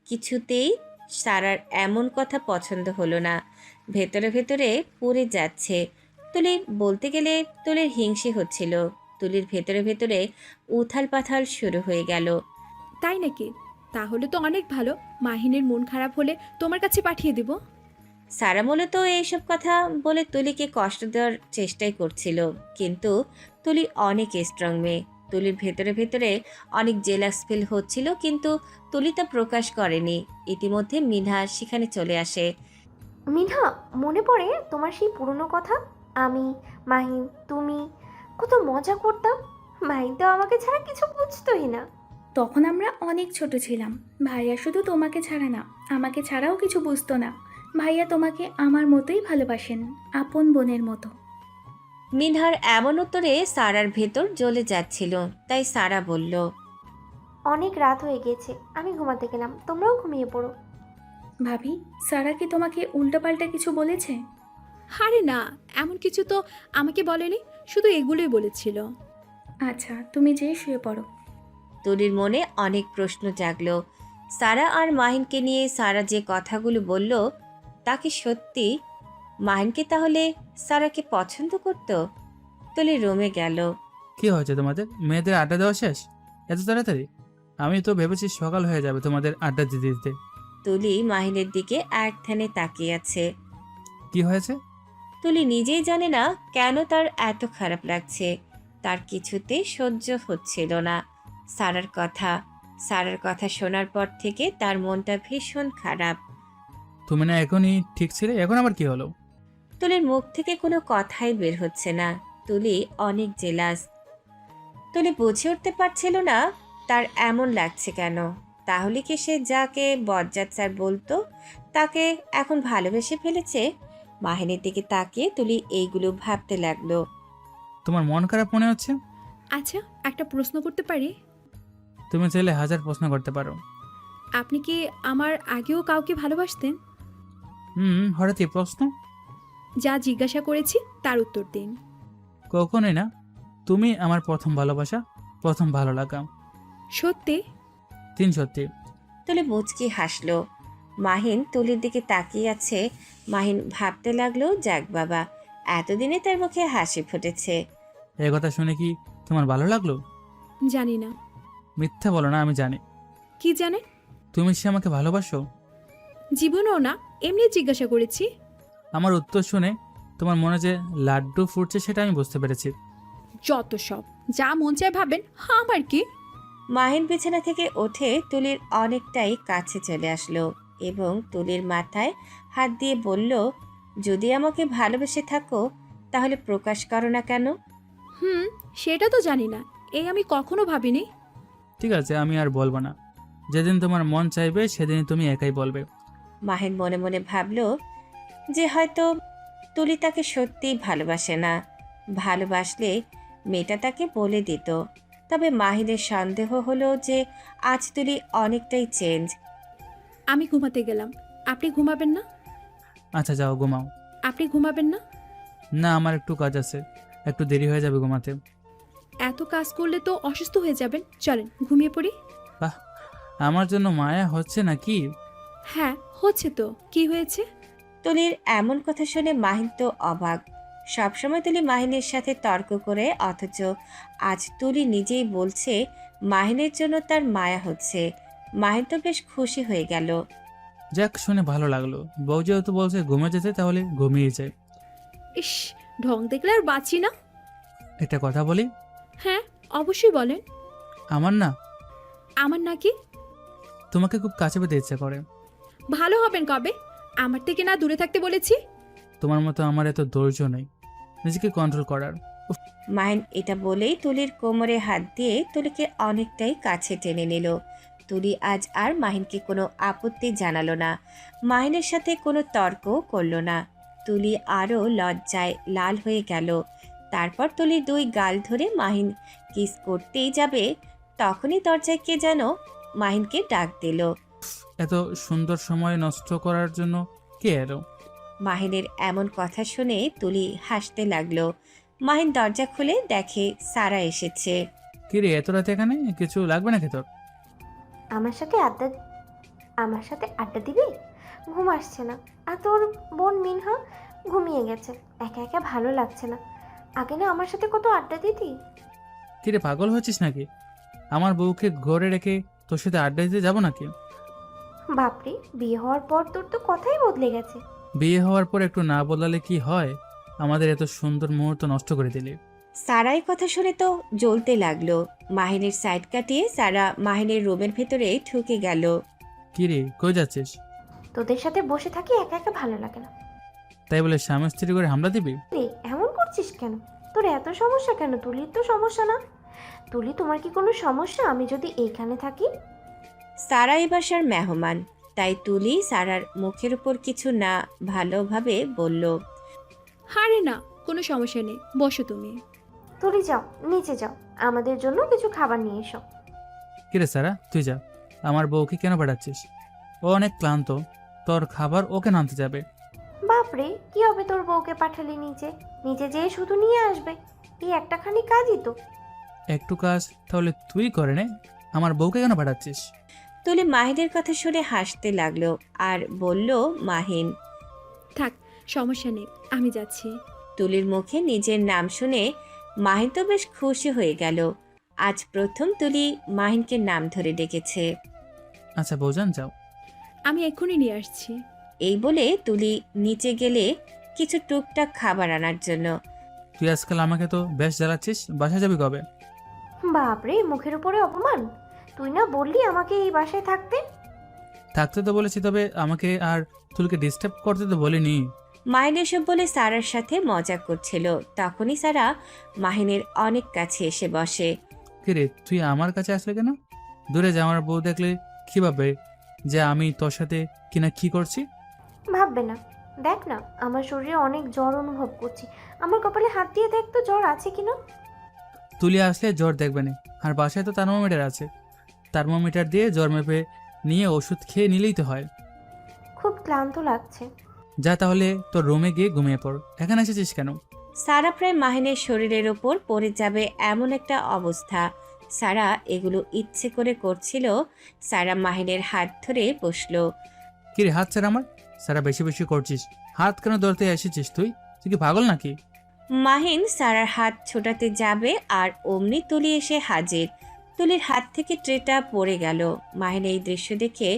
কিছুতেই সারার এমন কথা পছন্দ হলো না। ভেতরে ভেতরে পুড়ে যাচ্ছে। তুলির বলতে গেলে তুলির হিংসে হচ্ছিল। তুলির ভেতরে ভেতরে উথাল পাথাল শুরু হয়ে গেল। তাই নাকি? তাহলে তো অনেক ভালো। মাহিনের মন খারাপ হলে তোমার কাছে পাঠিয়ে দিব। সারা মূলত এইসব কথা বলে তুলিকে কষ্ট দেওয়ার চেষ্টাই করছিল, কিন্তু তুলি অনেক স্ট্রং মেয়ে। তুলির ভেতরে ভেতরে অনেক জেলাস ফিল হচ্ছিল, কিন্তু তুলি তা প্রকাশ করেনি। ইতিমধ্যে মিনহা সেখানে চলে আসে। মিনহা, মনে পড়ে তোমার সেই পুরনো কথা? আমি, মাহিন, তুমি কত মজা করতাম। মাহিন তো আমাকে ছাড়া কিছু বুঝতোই না। তখন আমরা অনেক ছোট ছিলাম। ভাইয়া শুধু তোমাকে ছাড়া না, আমাকে ছাড়াও কিছু বুঝতো না। ভাইয়া তোমাকে আমার মতোই ভালোবাসেন, আপন বোনের মতো। মিনহার এমন উত্তরে সারার ভেতর জ্বলে যাচ্ছিল, তাই সারা বলল, অনেক রাত হয়ে গেছে, আমি ঘুমাতে গেলাম, তোমরাও ঘুমিয়ে পড়ো। ভাবি, সারা কি তোমাকে উল্টোপাল্টা কিছু বলেছে? আরে না, এমন কিছু তো আমাকে বলেনি, শুধু এগুলোই বলেছিল। আচ্ছা, তুমি যেয়ে শুয়ে পড়ো। তুলির মনে অনেক প্রশ্ন জাগলো। সারা আর মাহিনকে নিয়ে সারা যে কথাগুলো বলল, তা কি সত্যি? মাহিনকে তাহলে সারাকে পছন্দ করত? তুলি রুমে গেল। কি হয়েছে তোমাদের? মেয়েদের আড্ডা দেওয়া শেষ এত তাড়াতাড়ি? আমি তো ভেবেছি সকাল হয়ে যাবে তোমাদের আড্ডা দিতে দিতে। তুলি মাহিনের দিকে এক ধ্যানে তাকিয়ে আছে। কি হয়েছে? তুলি নিজেই জানে না কেন তার এত খারাপ লাগছে। তার কিছুতেই সহ্য হচ্ছিল না সারার কথা শোনার পর থেকে তার মনটা ভীষণ খারাপ। তুমি না এখনই ঠিক ছিলে, এখন আবার কি হলো? তুলির মুখ থেকে কোনো কথাই বের হচ্ছে না। তুলি অনেক জেলাস। তুলি বুঝে উঠতে পারছিল না তার এমন লাগছে কেন। তাহলে কি সে যাকে বজ্জাত স্যার বলতো তাকে এখন ভালোবেসে ফেলেছে? মাহিনের দিকে তাকিয়ে তুলি এইগুলো ভাবতে লাগলো। তোমার মন খারাপ মনে হচ্ছে? আচ্ছা, একটা প্রশ্ন করতে পারি? তুমি চাইলে 1000 প্রশ্ন করতে পারো। আপনি কি আমার আগেও কাউকে ভালোবাসতেন? হঠাৎই প্রশ্ন? যা জিজ্ঞাসা করেছি তার উত্তর দিন। কখনোই না। তুমি আমার প্রথম ভালোবাসা, প্রথম ভালো লাগা। সত্যি? সত্যি। তুলি মুচকি হাসলো। মাহিন তুলির দিকে তাকিয়ে আছে। মাহিন ভাবতে লাগলো, যাক বাবা, এতদিনে তার মুখে হাসি ফুটেছে। এই কথা শুনে কি তোমার ভালো লাগলো? জানি না। মিথ্যা বলো না, আমি জানি। কি জানেন? তুমি সে আমাকে ভালোবাসো? জীবনেও না, এমনি জিজ্ঞাসা করেছি। আমার উত্তর শুনে তোমার মনে যে লাড্ডু ফুটছে সেটা আমি বুঝতে পেরেছি। যত সব, যা মন চায় ভাবেন, আমার কি? মাহিন বিছানা থেকে উঠে তুলির অনেকটাই কাছে চলে আসলো এবং তুলির মাথায় হাত দিয়ে বলল, যদি আমাকে ভালোবেসে থাকো তাহলে প্রকাশ করো না কেন? সেটা তো জানি না, এই আমি কখনো ভাবিনি। ঠিক আছে, আমি আর বলবো না। যেদিন তোমার মন চাইবে সেদিনই তুমি একাই বলবে। মাহিন মনে মনে ভাবলো যে হয়তো তুলি তাকে সত্যিই ভালোবাসে না। ভালোবাসলে মেয়েটা তাকে বলে দিত। তবে মাহিনের সন্দেহ হলো যে আজ তুলি অনেকটাই চেঞ্জ। আমি ঘুমাতে গেলাম, আপনি ঘুমাবেন না? আচ্ছা যাও ঘুমাও। আপনি ঘুমাবেন না? না, আমার একটু কাজ আছে, একটু দেরি হয়ে যাবে ঘুমাতে। এত কাজ করলে তো অসুস্থ হয়ে যাবেন, চলেন ঘুমিয়ে পড়ি। বাহ, আমার জন্য মায়া হচ্ছে নাকি? হ্যাঁ হচ্ছে তো, কি হয়েছে? তুলির এমন কথা শুনে মাহিন তো অবাক। সবসময় তুলি মাহিনের সাথে তর্ক করে, অথচ আজ তুলি নিজেই বলছে মাহিনের জন্য তার মায়া হচ্ছে। মাহিন তো বেশ খুশি হয়ে গেল। যাক, শুনে ভালো লাগলো। বউ যেহেতু বলছে ঘুমে যেতে, তাহলে ঘুমিয়ে যায়। ইস, ঢং দেখলে আর বাঁচি না। একটা কথা বলি? হ্যাঁ অবশ্যই বলেন। আমার না, আমার নাকি? তোমাকে খুব কাছে পেতে ইচ্ছে করে। ভালো হবেন কবে? আমার থেকে না দূরে থাকতে বলেছি। তোমার মতো আমার এত ধৈর্য নেই নিজেকে কন্ট্রোল করার। মাহিন এটা বলেই তুলির কোমরে হাত দিয়ে তুলিকে অনেকটাই কাছে টেনে নিল। তুলি আজ আর মাহিনকে কোনো আপত্তি জানালো না, মাহিনের সাথে কোনো তর্কও করলো না। তুলি আরও লজ্জায় লাল হয়ে গেল। তারপর তুলি দুই গাল ধরে মাহিন কিস করতেই যাবে, তখনই দরজায় কে যেন মাহিনকে ডাক দিল। এত সুন্দর সময় নষ্ট করার জন্য কে এলো? মাহিনের এমন কথা শুনে তুলি হাসতে লাগলো। মাহিন দরজা খুলে দেখে সারা এসেছে। কিরে, এত রাতে এখানে? কিছু লাগবে নাকি তোর? আমার সাথে আড্ডা দিবি? ঘুম আসছে না, আর তোর বোন মিনহা ঘুমিয়ে গেছে, একা একা ভালো লাগছে না। আগে না আমার সাথে কত আড্ডা দিতি। কিরে, পাগল হয়েছিস নাকি? আমার বউকে ঘরে রেখে তোর সাথে আড্ডা দিতে যাবো নাকি? বাপরে, বিয়ে হওয়ার পর তোর তো কথাই বদলে গেছে। বিয়ে হওয়ার পর একটু না বদলালে কি হয়? আমাদের এত সুন্দর মুহূর্ত নষ্ট করে দিলি। সারাই কথা শুনে তো জ্বলতে লাগলো। মাহিনের সাইড কাটিয়ে সারা মাহিনের রুমের ভেতরে ঢুকে গেল। কিরে, কই যাচ্ছিস? তোদের সাথে বসে থাকি, একা একা ভালো লাগে না। তাই বলে স্বামী স্ত্রী করে হামলা দিবি? রে, এমন করছিস কেন? তোর এত সমস্যা কেন? তুলির তো সমস্যা না। তুলি, তোমার কি কোনো সমস্যা আমি যদি এইখানে থাকি? সারা এই বাসার মেহমান, তাই তুলি সারার মুখের উপর কিছু না ভালোভাবে বলল। আরে না, কোনো সমস্যা নেই, বসো তুমি। তুলি যাও, নিচে যাও, আমাদের জন্য কিছু খাবার নিয়ে এসো। কিরে সারা, তুই যা। আমার বউকে কেন পাঠাচ্ছিস? ও অনেক ক্লান্ত, তোর খাবার ওকে আনতে যাবে। বাপরে, কি হবে তোর বউকে পাঠালি নিচে? নিচে যেয়ে শুধু নিয়ে আসবে, এই একটাখানি কাজই তো। একটু কাজ তাহলে তুই করে নে, আমার বউকে কেন পাঠাচ্ছিস? তুলি মাহিনের কথা শুনে হাসতে লাগলো আর বলল, মাহিন। থাক, সমস্যা নেই, আমি যাচ্ছি। তুলির মুখে নিজের নাম শুনে মাহিন তো বেশ খুশি হয়ে গেল। আজ প্রথম তুলি মাহিনকে নাম ধরে ডেকেছে। আচ্ছা বউজান, যাও। আমি এক্ষুনি নিয়ে আসছি। এই বলে তুলি নিচে গেলে কিছু টুকটাক খাবার আনার জন্য। তুই আজকাল আমাকে তো বেশ জ্বালাচ্ছিস, বাসা যাবি কবে? বাপরে, মুখের উপরে অপমান! তুই না বললি আমাকে এই বাসায় থাকতে? থাকতে তো বলেছি, তবে আমাকে আর তুলকে ডিস্টার্ব করতে তো বলিনি। মাহিন এসব বলে সারার সাথে মজা করছিল। তখনই সারা মাহিনের অনেক কাছে এসে বসে। কিরে, তুই আমার কাছে আসলে কেন? দূরে যে আমার বউ দেখলে কি ভাববে যে আমি তোর সাথে কিনা কি করছি? ভাববে না। দেখ না, আমার শরীরে অনেক জ্বর অনুভব করছি। আমার কপালে হাত দিয়ে দেখ তো জ্বর আছে কিনা। তুলি আসলে জ্বর দেখবে না, আর বাসায় তো থার্মোমিটার আছে। থার্মোমিটার দিয়ে জ্বর মেপে নিয়ে ওষুধ খেয়ে নিলেই তো হয়। খুব ক্লান্ত লাগছে। যা তাহলে তোর রুমে গিয়ে ঘুমিয়ে পড়। এখানে এসেছিস কেন? সারা প্রায় মাহিনের শরীরের ওপর পড়ে যাবে এমন একটা অবস্থা। সারা এগুলো ইচ্ছে করে করছিল। সারা মাহিনের হাত ধরে বসলো। কিরে, হাত ছাড় আমার। সারা বেশি বেশি করছিস। হাত কেন ধরতে এসেছিস তুই? তুই কি পাগল নাকি? মাহিন সারার হাত ছোটাতে যাবে আর অমনি তুলি এসে হাজির। তুলির হাত থেকে ট্রেটা পড়ে গেল। মাহিন এই দৃশ্য দেখে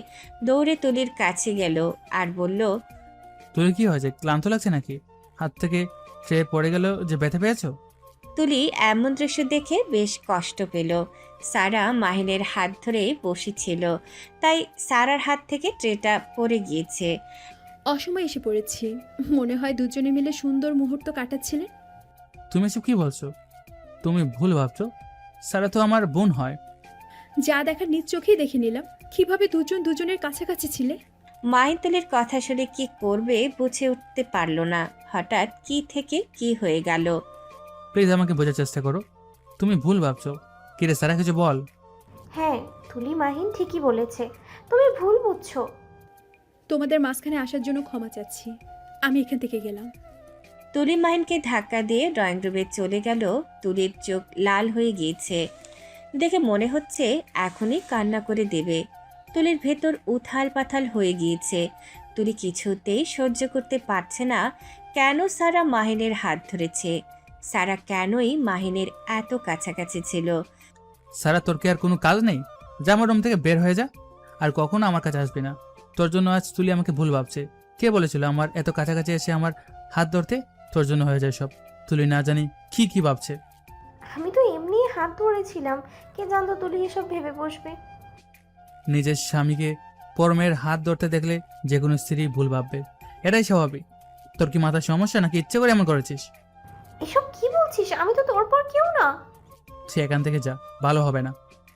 দৌড়ে তুলির কাছে গেল আর বলল, তোর কি হয়েছে? ক্লান্ত লাগছে নাকি? হাত থেকে ট্রে পড়ে গেল যে ব্যথা পেয়েছো? তুলি এমন দৃশ্য দেখে বেশ কষ্ট পেল। সারা মাহিনের হাত ধরে বসেছিল, তাই সারার হাত থেকে ট্রেটা পড়ে গিয়েছে। অসময় এসে পড়েছি। মনে হয় দুজনে মিলে সুন্দর মুহূর্ত কাটাচ্ছিলেন। তুমি এসব কি বলছো? তুমি ভুল ভাবছো। সারা তো আমার বোন হয়। যা দেখার নিজ চোখেই দেখে নিলাম। কিভাবে দুজন দুজনের কাছাকাছি ছিলে। মাহিন তুলির কথা শুনে কি করবে বুঝে উঠতে পারল না। হঠাৎ কি থেকে কি হয়ে গেল। প্লিজ আমাকে বোঝার চেষ্টা করো। তুমি ভুল ভাবছো। কিরে সারা, কিছু বল। হ্যাঁ, তুলি মাহিন ঠিকই বলেছে। তুমি ভুল বুঝছো। তোমাদের মাঝখানে আসার জন্য ক্ষমা চাচ্ছি। আমি এখান থেকে গেলাম। তুলি মাহিনকে ধাক্কা দিয়ে ড্রয়িং রুমে চলে গেল। তুলির চোখ লাল হয়ে গিয়েছে। দেখে মনে হচ্ছে এখনই কান্না করে দেবে। তুলির ভেতর উথাল পাথাল হয়ে গিয়েছে। তুলি কিছুতেই সহ্য করতে পারছে না কেন সারা মাহিনের হাত ধরেছে। সারা কেনই মাহিনের এত কাছাকাছি ছিল। সারা, তোর কি আর কোনো কাজ নেই? যা আমার রুম থেকে বের হয়ে যা। আর কখনো আমার কাছে আসবি না। তোর জন্য আজ তুলি আমাকে ভুল ভাবছে। কে বলেছিল আমার এত কাছাকাছি এসে আমার হাত ধরতে? তোর জন্য হয়ে যায় সব। তুলি না জানি কি কি ভাবছে। আমি তো এমনি হাত ধরেছিলাম, কে জানতো তুলি এসব ভেবে বসবে। নিজের স্বামীকে পরমের হাত ধরতে দেখলে যে কোনো স্ত্রী ভুল ভাববে, এটাই স্বাভাবিক। তোর কি মাথার সমস্যা নাকি ইচ্ছে করে এমন করেছিস? এসব কি বলছিস? আমি তো তোর পর কেউ না। তুই এখান থেকে যা, ভালো হবে না।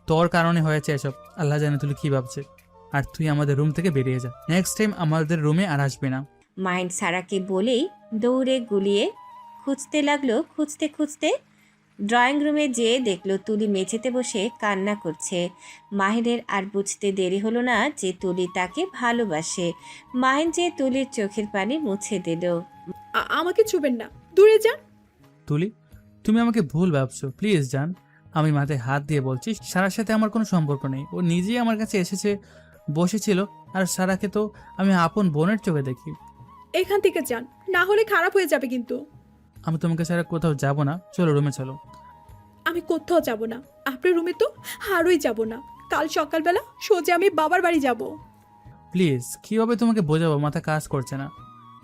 তোর কারণে হয়েছে এসব। আল্লাহ জানে তুলি কি ভাবছে। আর তুই আমাদের রুম থেকে বেরিয়ে যা। নেক্সট টাইম আমাদের রুমে আর আসবি না। মাহিন সারাকে বলেই দৌড়ে গুলিয়ে খুঁজতে লাগলো। খুঁজতে খুঁজতে ড্রয়িং রুমে যেয়ে দেখলো তুলি মেঝেতে বসে কান্না করছে। মাহিনের আর বুঝতে দেরি হলো না যে তুলি তাকে ভালোবাসে। মাহিন যে তুলির চোখের পানি মুছে দিল। আমাকে ছুবেন না, দূরে যান। তুলি, তুমি আমাকে ভুল ভাবছো। প্লিজ জান, আমি মাথায় হাত দিয়ে বলছি, সারার সাথে আমার কোনো সম্পর্ক নেই। ও নিজেই আমার কাছে এসেছে, বসেছিল। আর সারাকে তো আমি আপন বোনের চোখে দেখি। এখান থেকে যান, না হলে খারাপ হয়ে যাবে কিন্তু। আমি তোমাকে ছাড়া কোথাও যাব না। চলো রুমে চলো। আমি কোথাও যাব না। আপনার রুমে তো আরোই যাব না। কাল সকালবেলা সোজা আমি বাবার বাড়ি যাব। প্লিজ, কীভাবে তোমাকে বোঝাবো, মাথা কাজ করছে না।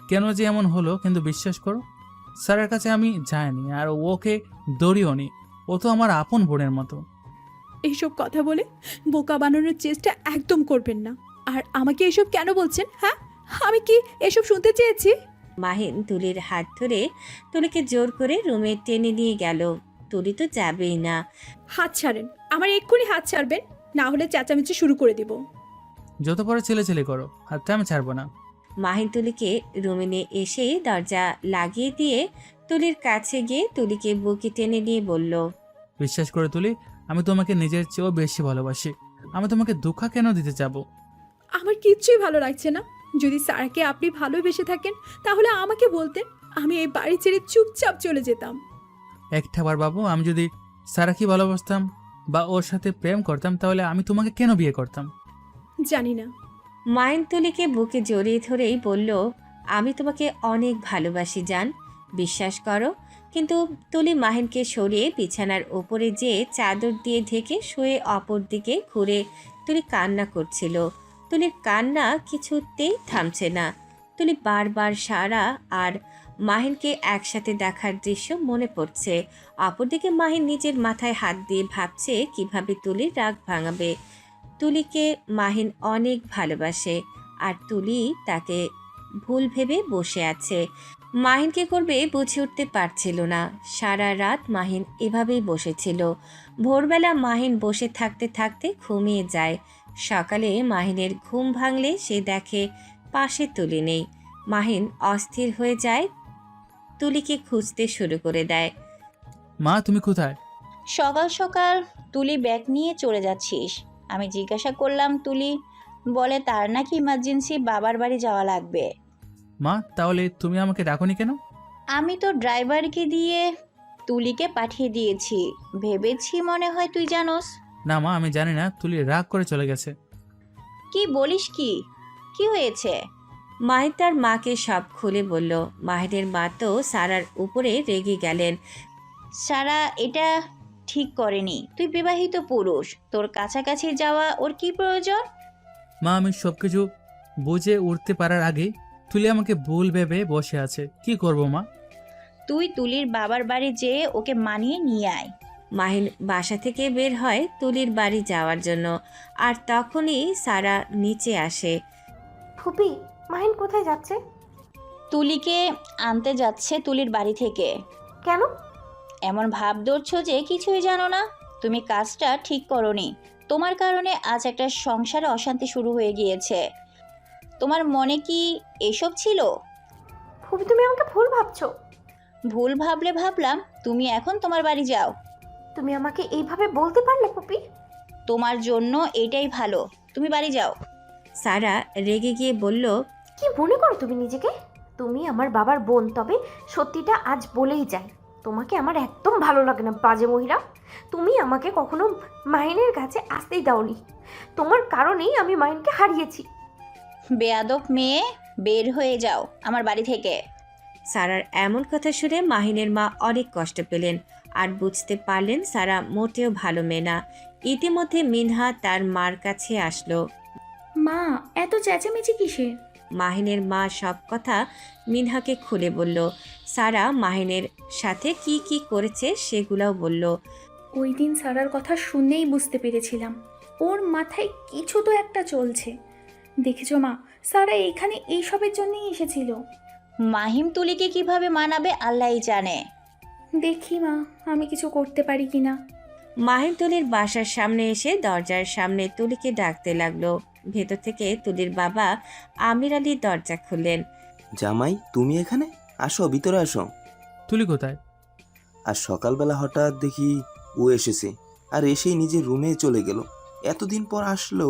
কেন যে এমন হলো, কিন্তু বিশ্বাস করো, স্যারের কাছে আমি যাইনি আর ওকে দৌড়িও নি। ও তো আমার আপন বোনের মতো। এইসব কথা বলে বোকা বানানোর চেষ্টা একদম করবেন না। আর আমাকে এসব কেন বলছেন? হ্যাঁ, আমি কি এসব শুনতে চেয়েছি? মাহিন তুলির হাত ধরে তুলিকে জোর করে রুমে টেনে নিয়ে গেল। তুলি তো যাবেই না। হাত ছাড়েন, আমার এক্ষুনি হাত ছাড়বেন, না হলে চেঁচামেচি শুরু করে দিব। যত পরে ছেলে ছেলে করো, হাতটা আমি ছাড়বো না। মাহিন তুলিকে রুমে নিয়ে এসে দরজা লাগিয়ে দিয়ে তুলির কাছে গিয়ে তুলিকে বুকে টেনে নিয়ে বলল, বিশ্বাস করে তুলি, আমি তোমাকে নিজের চেয়েও বেশি ভালোবাসি। আমি তোমাকে দুঃখ কেন দিতে যাবো? আমার কিচ্ছুই ভালো লাগছে না। যদি স্যারকে আপনি ভালোবেসে থাকেন তাহলে আমাকে বলতেন, আমি এই বাড়ি ছেড়ে চুপচাপ চলে যেতাম। একটাবার বাবু, আমি যদি সারাকে ভালোবাসতাম বা ওর সাথে প্রেম করতাম, তাহলে আমি তোমাকে কেন বিয়ে করতাম? জানি না। মাহিন তুলিকে বুকে জড়িয়ে ধরেই বলল, আমি তোমাকে অনেক ভালোবাসি জান, বিশ্বাস করো। কিন্তু তুলি মাহিনকে সরিয়ে বিছানার ওপরে যেয়ে চাদর দিয়ে ঢেকে শুয়ে অপর দিকে ঘুরে তুলি কান্না করছিল। তুলির কান্না কিছুতেই থামছে না। তুলি বারবার সারা আর মাহিনকে একসাথে দেখার দৃশ্য মনে পড়ছে। অপরদিকে মাহিন নিজের মাথায় হাত দিয়ে ভাবছে কিভাবে তুলির রাগ ভাঙাবে। তুলিকে মাহিন অনেক ভালোবাসে আর তুলি তাকে ভুল ভেবে বসে আছে। মাহিনকে করবে বুঝে উঠতে পারছিল না। সারা রাত মাহিন এভাবেই বসেছিল। ভোরবেলা মাহিন বসে থাকতে থাকতে ঘুমিয়ে যায়। সকালে মাহিনের ঘুম ভাঙলে সে দেখে পাশে তুলি নেই। মাহিন অস্থির হয়ে যায়, তুলিকে খুঁজতে শুরু করে দেয়। মা তুমি কোথায়? সকাল সকাল তুলি ব্যাগ নিয়ে চলে যাচ্ছিস? আমি জিজ্ঞাসা করলাম। তুলি বলে তার নাকি ইমার্জেন্সি বাবার বাড়ি যাওয়া লাগবে। মা তাহলে তুমি আমাকে ডাকোনি কেন? আমি তো ড্রাইভারকে দিয়ে তুলিকে পাঠিয়ে দিয়েছি, ভেবেছি মনে হয় তুই জানোস। না মা, আমি জানি না। তুলি রাগ করে চলে গেছে। কি বলিস? কি কি হয়েছে? মাহিন তার মাকে সব খুলে বলল। মাহিনের মা তো সারার উপরে রেগে গেলেন। সারা এটা ঠিক করেনি। তুই বিবাহিত পুরুষ, তোর কাছাকাছি যাওয়া ওর কি প্রয়োজন? মা আমি সবকিছু বুঝে উঠতে পারার আগে তুলি আমাকে ভুল ভেবে বসে আছে। কি করব মা? তুই তুলির বাবার বাড়ি যেয়ে ওকে মানিয়ে নিয়ে আয়। মাহিন বাসা থেকে বের হয় তুলির বাড়ি যাওয়ার জন্য। আর তখনই সারা নিচে আসে। ফুপি, মাহিন কোথায় যাচ্ছে? তুলিকে আনতে যাচ্ছে তুলির বাড়ি থেকে। কেন? এমন ভাব ধরছো যে কিছুই জানো না। তুমি কাজটা ঠিক করোনি। তোমার কারণে আজ একটা সংসারে অশান্তি শুরু হয়ে গিয়েছে। তোমার মনে কি এসব ছিল? ফুপি, তুমি আমাকে ভুল ভাবছো। ভুল ভাবলে ভাবলাম, তুমি এখন তোমার বাড়ি যাও। তুমি আমাকে এইভাবে বলতে পারলে ফুপি? তোমার জন্য এটাই ভালো, তুমি বাড়ি যাও। সারা রেগে গিয়ে বলল, কি মনে করো তুমি নিজেকে? তুমি আমার বাবার বোন, তবে সত্যিটা আজ বলেই যাই, তোমাকে আমার একদম ভালো লাগে না, বাজে মহিলা। তুমি আমাকে কখনো মাহিনের কাছে আসতেই দাওনি। তোমার কারণেই আমি মাহিনকে হারিয়েছি। বেয়াদব মেয়ে, বের হয়ে যাও আমার বাড়ি থেকে। সারার এমন কথা শুনে মাহিনের মা অনেক কষ্ট পেলেন আর বুঝতে পারলেন সারা মোটেও ভালো মেয়ে না। ইতিমধ্যে মিনহা তার মার কাছে আসলো। মা, এত চেঁচামেচি কিসের? মাহিনের মা সব কথা মিনহাকে খুলে বলল। সারা মাহিনের সাথে কি কি করেছে সেগুলোও বলল। ওই দিন সারার কথা শুনেই বুঝতে পেরেছিলাম ওর মাথায় কিছু তো একটা চলছে। দেখেছো মা, সারা এইখানে এইসবের জন্যই এসেছিল। মাহিম তুলিকে কিভাবে মানাবে আল্লাহই জানে। দেখি মা, আমি কিছু করতে পারি কিনা। মাহিন তুলির বাসার সামনে এসে দরজার সামনে তুলিকে ডাকতে লাগলো। ভেতর থেকে তুলির বাবা আমির আলী দরজা খুললেন। জামাই তুমি এখানে? আসো, ভিতরে আসো। তুলি কোথায়? আর সকালবেলা হঠাৎ দেখি ও এসেছে, আর এসেই নিজের রুমে চলে গেল। এতদিন পর আসলো,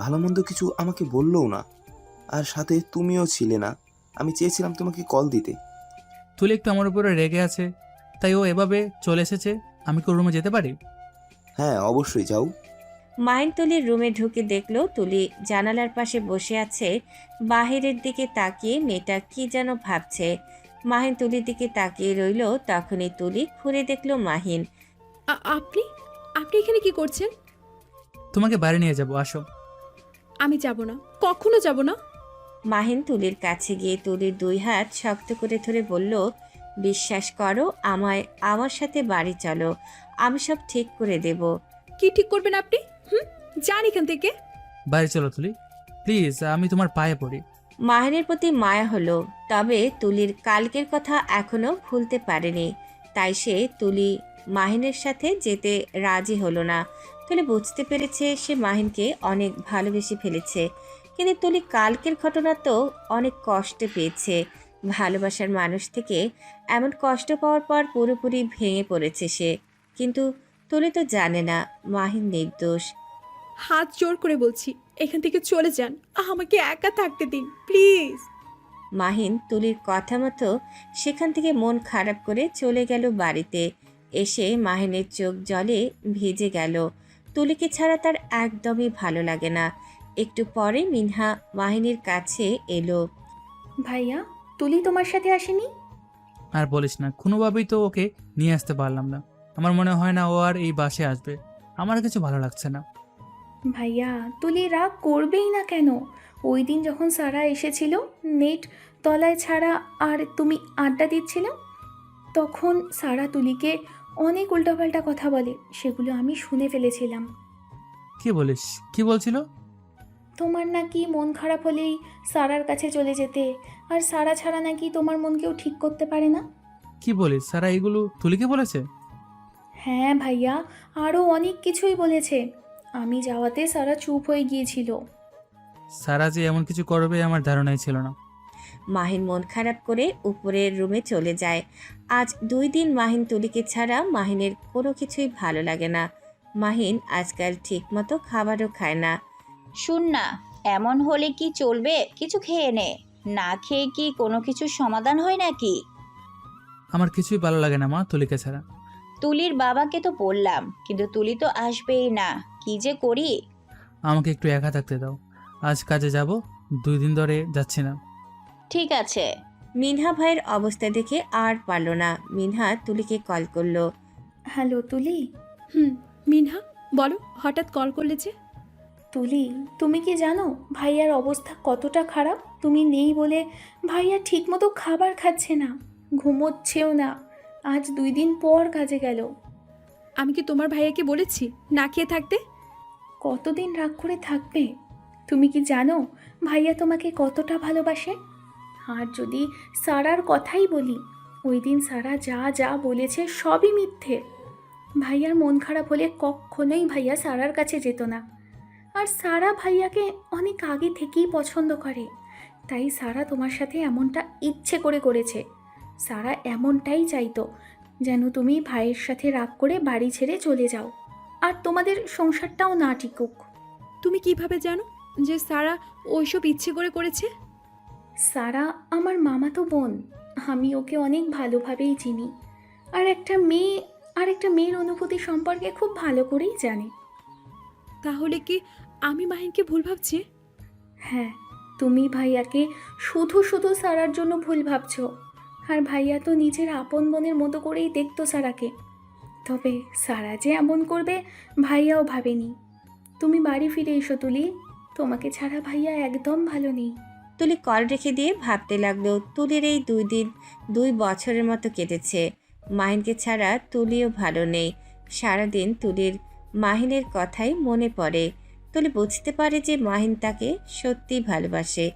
ভালো মন্দ কিছু আমাকে বললও না। আর সাথে তুমিও ছিলে না। আমি চেয়েছিলাম তোমাকে কল দিতে। তুলি একটু আমার উপরে রেগে আছে, তাই ও এভাবে চলে এসেছে। আমি কি রুমে যেতে পারি? হ্যাঁ অবশ্যই যাও। মাহিন তুলির রুমে ঢুকে দেখলো তুলি জানালার পাশে বসে আছে। বাহিরের দিকে তাকিয়ে মেয়েটা কি যেন ভাবছে। মাহিন তুলির দিকে তাকিয়ে রইল। তখনই তুলি ঘুরে দেখলো মাহিন। আপনি আপনি এখানে কি করছেন? তোমাকে বাড়ি নিয়ে যাব, আসো। আমি যাব না, কখনো যাব না। মাহিন তুলির কাছে গিয়ে তুলির দুই হাত শক্ত করে ধরে বলল, বিশ্বাস করো আমায়, আমার সাথে বাড়ি চলো, আমি সব ঠিক করে দেব। কি ঠিক করবেন আপনি? যান এখান থেকে। বাড়ি চলো তুলি, প্লিজ, আমি তোমার পায়ে পড়ি। মাহিনের প্রতি মায়া হলো, তবে তুলির কালকের কথা এখনো ভুলতে পারেনি। তাই সে তুলি মাহিনের সাথে যেতে রাজি হলো না। তুলি বুঝতে পেরেছে সে মাহিনকে অনেক ভালোবেসে ফেলেছে। কিন্তু তুলি কালকের ঘটনা তো অনেক কষ্ট পেয়েছে। ভালোবাসার মানুষ থেকে এমন কষ্ট পাওয়ার পর পুরোপুরি ভেঙে পড়েছে সে। কিন্তু তুলি তো জানে না মাহিন নির্দোষ। হাত জোর করে বলছি, এখান থেকে চলে যান, আমাকে একা থাকতে দিন প্লিজ। মাহিন তুলির কথা মতো সেখান থেকে মন খারাপ করে চলে গেল বাড়িতে। এসে মাহিনের চোখ জলে ভিজে গেল। তুলিকে ছাড়া তার একদমই ভালো লাগে না। একটু পরে মিনহা মাহিনের কাছে এলো। ভাইয়া, তুলি তোমার সাথে আসেনি? আর বলিস না, কোনোভাবেই তো ওকে নিয়ে আসতে পারলাম না। আমার মনে হয় না ও আর এই বাসে আসবে। আমার কিছু ভালো লাগছে না। ভাইয়া, তুলি রাগ করবেই না কেন? ওই দিন যখন সারা এসেছিল নেট তলায় ছাড়া আর তুমি আড্ডা দিচ্ছিল, তখন সারা তুলিকে অনেক উল্টাপাল্টা কথা বলে, সেগুলো আমি শুনে ফেলেছিলাম। কি বলিস? কি বলছিল? তোমার নাকি মন খারাপ হলেই সারার কাছে চলে যেতে, আর সারা ছাড়া নাকি তোমার মন কেউ ঠিক করতে পারে না। কি বলিস? সারা এগুলো তুলিকে বলেছে? হ্যাঁ ভাইয়া, আরও অনেক কিছুই বলেছে। আমি যাওয়াতে সারা চুপ হয়ে গিয়েছিল। সারা যে এমন কিছু করবে আমার ধারণাই ছিল না। মাহিন মন খারাপ করে উপরের রুমে চলে যায়। আজ 2 দিন মাহিন তুলিকে ছাড়া মাহিনের কোনো কিছুই ভালো লাগে না। মাহিন আজকাল ঠিকমতো খাবারও খায় না। শুন না, এমন হলে কি চলবে? কিছু খেয়ে নে। না খেয়ে কি কোনো কিছুর সমাধান হয় নাকি? আমার কিছুই ভালো লাগে না মা তুলিকে ছাড়া। তুলির বাবাকে তো বললাম, কিন্তু তুলি তো আসবেই না। কি যে করি। আমাকে একটু একা থাকতে দাও। আজ কাজে যাব, 2 দিন ধরে যাচ্ছি না। ঠিক আছে। মিনহা ভাইয়ের অবস্থা দেখে আর পারল না। মিনহা তুলিকে কল করলো। হ্যালো তুলি। মিনহা, বলো, হঠাৎ কল করলে যে? তুলি, তুমি কি জানো ভাইয়ার অবস্থা কতটা খারাপ? তুমি নেই বলে ভাইয়া ঠিকমতো খাবার খাচ্ছে না, ঘুমোচ্ছেও না। আজ 2 দিন পর কাজে গেল। আমি কি তোমার ভাইয়াকে বলেছি না খেয়ে থাকতে? কতদিন রাগ করে থাকবে? তুমি কি জানো ভাইয়া তোমাকে কতটা ভালোবাসে? আর যদি সারার কথাই বলি, ওই দিন সারা যা যা বলেছে সবই মিথ্যে। ভাইয়ার মন খারাপ হলে কখনোই ভাইয়া সারার কাছে যেত না। আর সারা ভাইয়াকে অনেক আগে থেকেই পছন্দ করে, তাই সারা তোমার সাথে এমনটা ইচ্ছে করে করেছে। সারা এমনটাই চাইতো, যেন তুমি ভাইয়ের সাথে রাগ করে বাড়ি ছেড়ে চলে যাও, আর তোমাদের সংসারটাও না টিকুক। তুমি কিভাবে জানো যে সারা ওইসব ইচ্ছে করে করেছে? সারা আমার মামাতো বোন, আমি ওকে অনেক ভালোভাবেই চিনি। আর একটা মেয়ের অনুভূতি সম্পর্কে খুব ভালো করেই জানে। তাহলে কি আমি মাহিনকে ভুল ভাবছি? হ্যাঁ, তুমি ভাইয়াকে শুধু শুধু সারার জন্য ভুল ভাবছো। আর ভাইয়া তো নিজের আপন বোনের মতো করেই দেখতো সারাকে। তবে সারা যে এমন করবে ভাইয়াও ভাবেনি। তুমি বাড়ি ফিরে এসো তুলি, তোমাকে ছাড়া ভাইয়া একদম ভালো নেই। তুলি কল রেখে দিয়ে ভাবতে লাগলো, তুলির এই 2 দিন 2 বছরের মতো কেটেছে। মাহিনকে ছাড়া তুলিও ভালো নেই। সারাদিন তুলির মাহিনের কথাই মনে পড়ে। তুলি বুঝতে পারে যে মাহিন তাকে সত্যিই ভালোবাসে।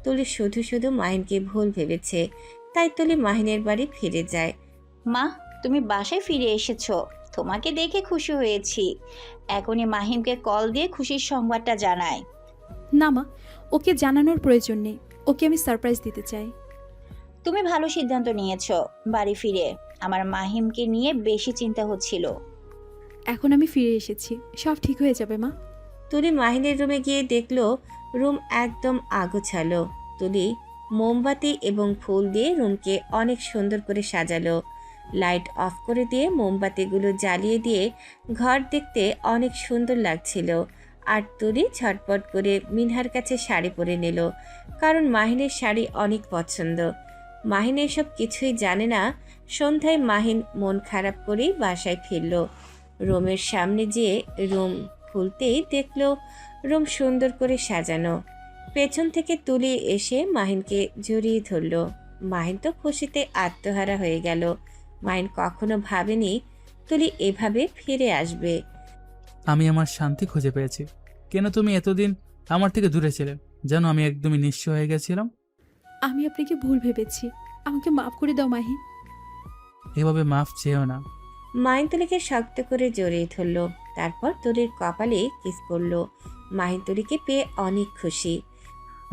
তুলি শুধু শুধু মাহিনকে ভুল ভেবেছে, তাই তুলি মাহিনের বাড়ি ফিরে যায়। মা, তুমি বাসায় ফিরে এসেছো, তোমাকে দেখে খুশি হয়েছি। এখনই মাহিমকে কল দিয়ে খুশির সংবাদটা জানাই। না মা, ওকে জানানোর প্রয়োজন নেই। ওকে আমি সারপ্রাইজ দিতে চাই। তুমি ভালো সিদ্ধান্ত নিয়েছো। বাড়ি ফিরে আমার মাহিমকে নিয়ে বেশি চিন্তা হচ্ছিল। এখন আমি ফিরে এসেছি, সব ঠিক হয়ে যাবে মা। তুলি মাহিনের রুমে গিয়ে দেখলো রুম একদম আগোছালো। তুলি মোমবাতি এবং ফুল দিয়ে রুমকে অনেক সুন্দর করে সাজালো। লাইট অফ করে দিয়ে মোমবাতিগুলো জ্বালিয়ে দিয়ে ঘর দেখতে অনেক সুন্দর লাগছিল। আর তুলি ঝটপট করে মিনহার কাছে শাড়ি পরে নিল, কারণ মাহিনের শাড়ি অনেক পছন্দ। মাহিন এসব কিছুই জানে না। সন্ধ্যায় মাহিন মন খারাপ করেই বাসায় ফিরল। রুমের সামনে যেয়ে রুম খুলতেই দেখলো রুম সুন্দর করে সাজানো। পেছন থেকে তুলি এসে মাহিনকে জড়িয়ে ধরল। মাহিন তো খুশিতে আত্মহারা হয়ে গেল। মাহিন কখনো ভাবেনি তুলি এভাবে ফিরে আসবে। আমি আমার শান্তি খুঁজে পেয়েছি। কেন তুমি এতদিন আমার থেকে দূরে ছিলে? যেন আমি একদমই নিঃস্ব হয়ে গেছিলাম। আমি আপনাকে ভুল ভেবেছি, আমাকে মাফ করে দাও মাহি। এভাবে মাফ চেয়েও না। মাহিন তুলিকে শক্ত করে জড়িয়ে ধরল, তারপর তুলির কপালে কিস করলো। মাহিন তুলিকে পেয়ে অনেক খুশি।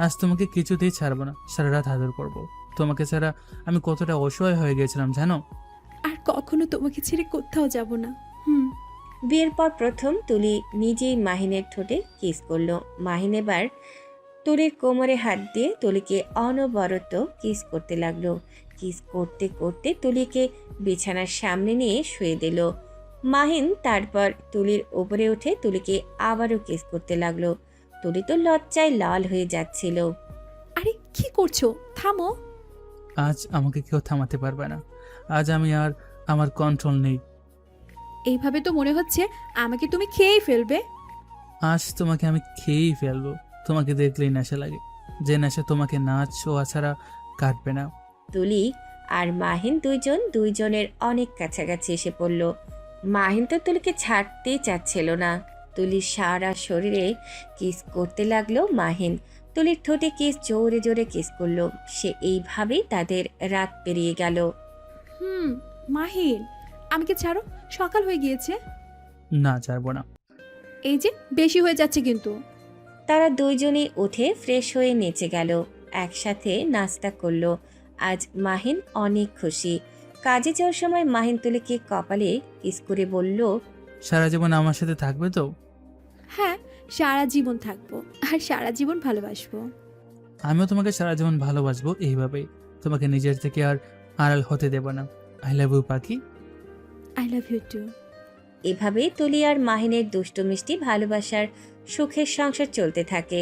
আজ তোমাকে কিছুতেই ছাড়বো না, সারা রাত আদর করবো। তোমাকে ছাড়া আমি কতটা অসহায় হয়ে গেছিলাম জানো? আর কখনো তোমাকে ছেড়ে কোথাও যাব না। বিয়ের পর প্রথম তুলি নিজেই মাহিনের ঠোঁটে কিস করলো। মাহিন এবার তুলির কোমরে হাত দিয়ে তুলিকে অনবরত কিস করতে লাগলো। কিস করতে করতে তুলিকে বিছানার সামনে নিয়ে শুয়ে দিল। মাহিন তারপর তুলির উপরে উঠে তুলিকে আবারও কিস করতে লাগলো। তুলি তো লজ্জায় লাল হয়ে যাচ্ছিল। আরে কি করছো? থামো। আজ আমাকে কেউ থামাতে পারবে না। আজ আমি আর আমার কন্ট্রোল নেই। এইভাবে তো মনে হচ্ছে আমাকে তুমি খেয়েই ফেলবে। আজ তোমাকে আমি খেয়েই ফেলবো। তোমাকে দেখলেই নেশা লাগে, যে নেশা তোমাকে নাচ ও ছাড়া কাটবে না। তুলি আর মাহিন দুইজনের অনেক কাছাকাছি এসে পড়ল। মাহিন তো তুলিকে ছাড়তেই চাচ্ছিল না। তুলির সারা শরীরে কিস করতে লাগলো মাহিন। তুলির ঠোঁটে কিস জোরে জোরে কিস করলো। সে এইভাবেই তাদের রাত পেরিয়ে গেল। মাহিন, আমাকে ছাড়ো, সকাল হয়ে গিয়েছে। না, ছাড়বো না। এই যে বেশি হয়ে যাচ্ছে কিন্তু। তারা দুইজনই উঠে ফ্রেশ হয়ে নিচে গেল, একসাথে নাস্তা করলো। আজ মাহিন অনেক খুশি। কাজে যাওয়ার সময় মাহিন তুলিকে কপালে কিস করে বলল, সারা জীবন আমার সাথে থাকবে তো? হ্যাঁ, সারা জীবন থাকবো আর সারা জীবন ভালোবাসবো। আমিও তোমাকে সারা জীবন ভালোবাসবো এইভাবেই। তোমাকে নিজের থেকে আর আড়াল হতে দেব না। আই লাভ ইউ পাখি। I love you too. এভাবে তুলি আর মাহিনের দুষ্টু মিষ্টি ভালোবাসার সুখের সংসার চলতে থাকে।